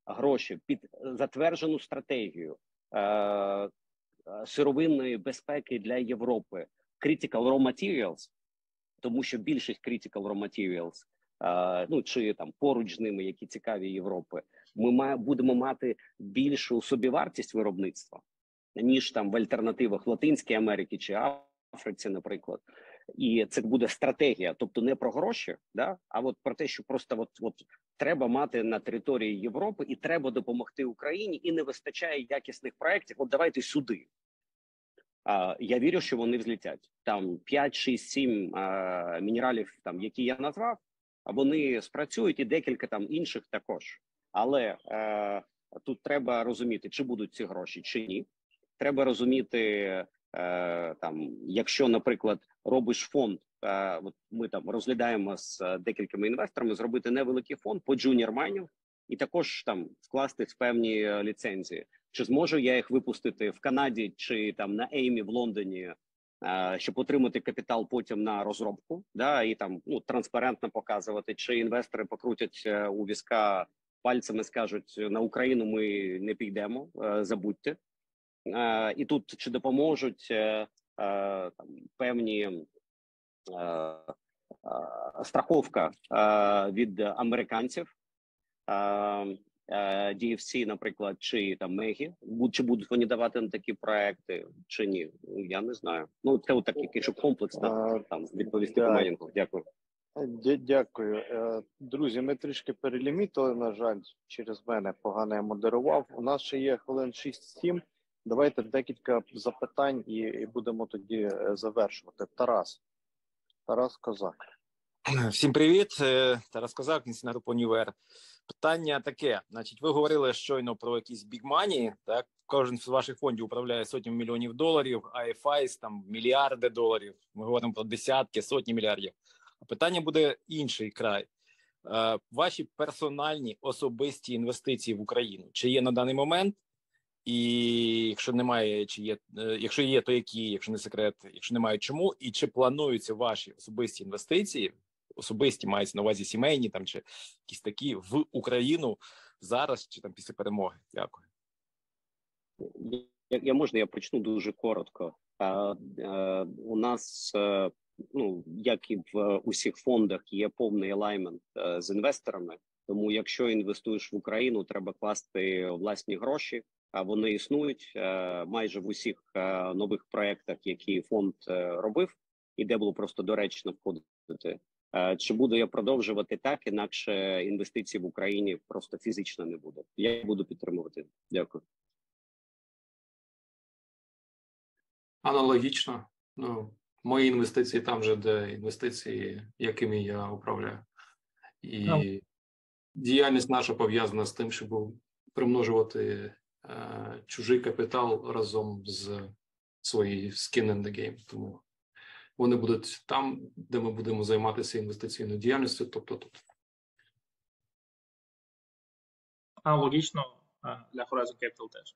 гроші під затверджену стратегію сировинної безпеки для Європи, critical raw materials, тому що більшість critical raw materials, ну чи там поруч з ними, які цікаві Європи, ми будемо мати більшу собівартість виробництва, ніж там в альтернативах Латинській Америки чи Африці, наприклад. І це буде стратегія, тобто не про гроші, да, а от про те, що просто от треба мати на території Європи і треба допомогти Україні, і не вистачає якісних проєктів, от давайте сюди. Я вірю, що вони взлетять. Там 5, 6, 7 мінералів, там, які я назвав, вони спрацюють, і декілька там інших також. Але тут треба розуміти, чи будуть ці гроші, чи ні. Треба розуміти, там, якщо, наприклад, робиш фонд, от ми там розглядаємо з декількома інвесторами, зробити невеликий фонд по junior майнінг і також там вкласти в певні ліцензії. Чи зможу я їх випустити в Канаді чи там на Еймі в Лондоні, щоб отримати капітал потім на розробку, да, і там ну, транспарентно показувати, чи інвестори покрутять у візка пальцями, скажуть, на Україну ми не підемо, забудьте. І тут чи допоможуть там, певні страховка від американців, DFC, наприклад, чи там Мегі, чи будуть вони давати на такі проекти, чи ні, я не знаю. Ну, це от такий, якщо комплексно там відповісти по майнінгу. Дякую. Дякую. Друзі, ми трішки перелімітили, на жаль, через мене погано я модерував. У нас ще є хвилин 6-7. Давайте декілька запитань і будемо тоді завершувати. Тарас Козак. Всім привіт. Тарас Козак, інститут групи Універ. Питання таке. Значить, ви говорили щойно про якісь big money, так? Кожен з ваших фондів управляє сотнями мільйонів доларів, IFIs, там мільярди доларів. Ми говоримо про десятки, сотні мільярдів. А питання буде інший край. Ваші персональні, особисті інвестиції в Україну. Чи є на даний момент? І якщо немає, чи є, якщо є, то які, якщо не секрет, якщо немає, чому, і чи плануються ваші особисті інвестиції, особисті мається на увазі сімейні там чи якісь такі в Україну зараз чи там після перемоги? Дякую. Я почну дуже коротко. У нас, ну, як і в усіх фондах, є повний алайнмент з інвесторами. Тому якщо інвестуєш в Україну, треба класти власні гроші. А вони існують майже в усіх нових проєктах, які фонд робив, і де було просто доречно входити. Чи буду я продовжувати так, інакше інвестицій в Україні просто фізично не буде. Я буду підтримувати. Дякую. Аналогічно. Ну, мої інвестиції там же, де інвестиції, якими я управляю. І діяльність наша пов'язана з тим, щоб примножувати чужий капітал разом з своєю skin in the game. Тому вони будуть там, де ми будемо займатися інвестиційною діяльністю, тобто тут. Аналогічно для Horizon Capital теж.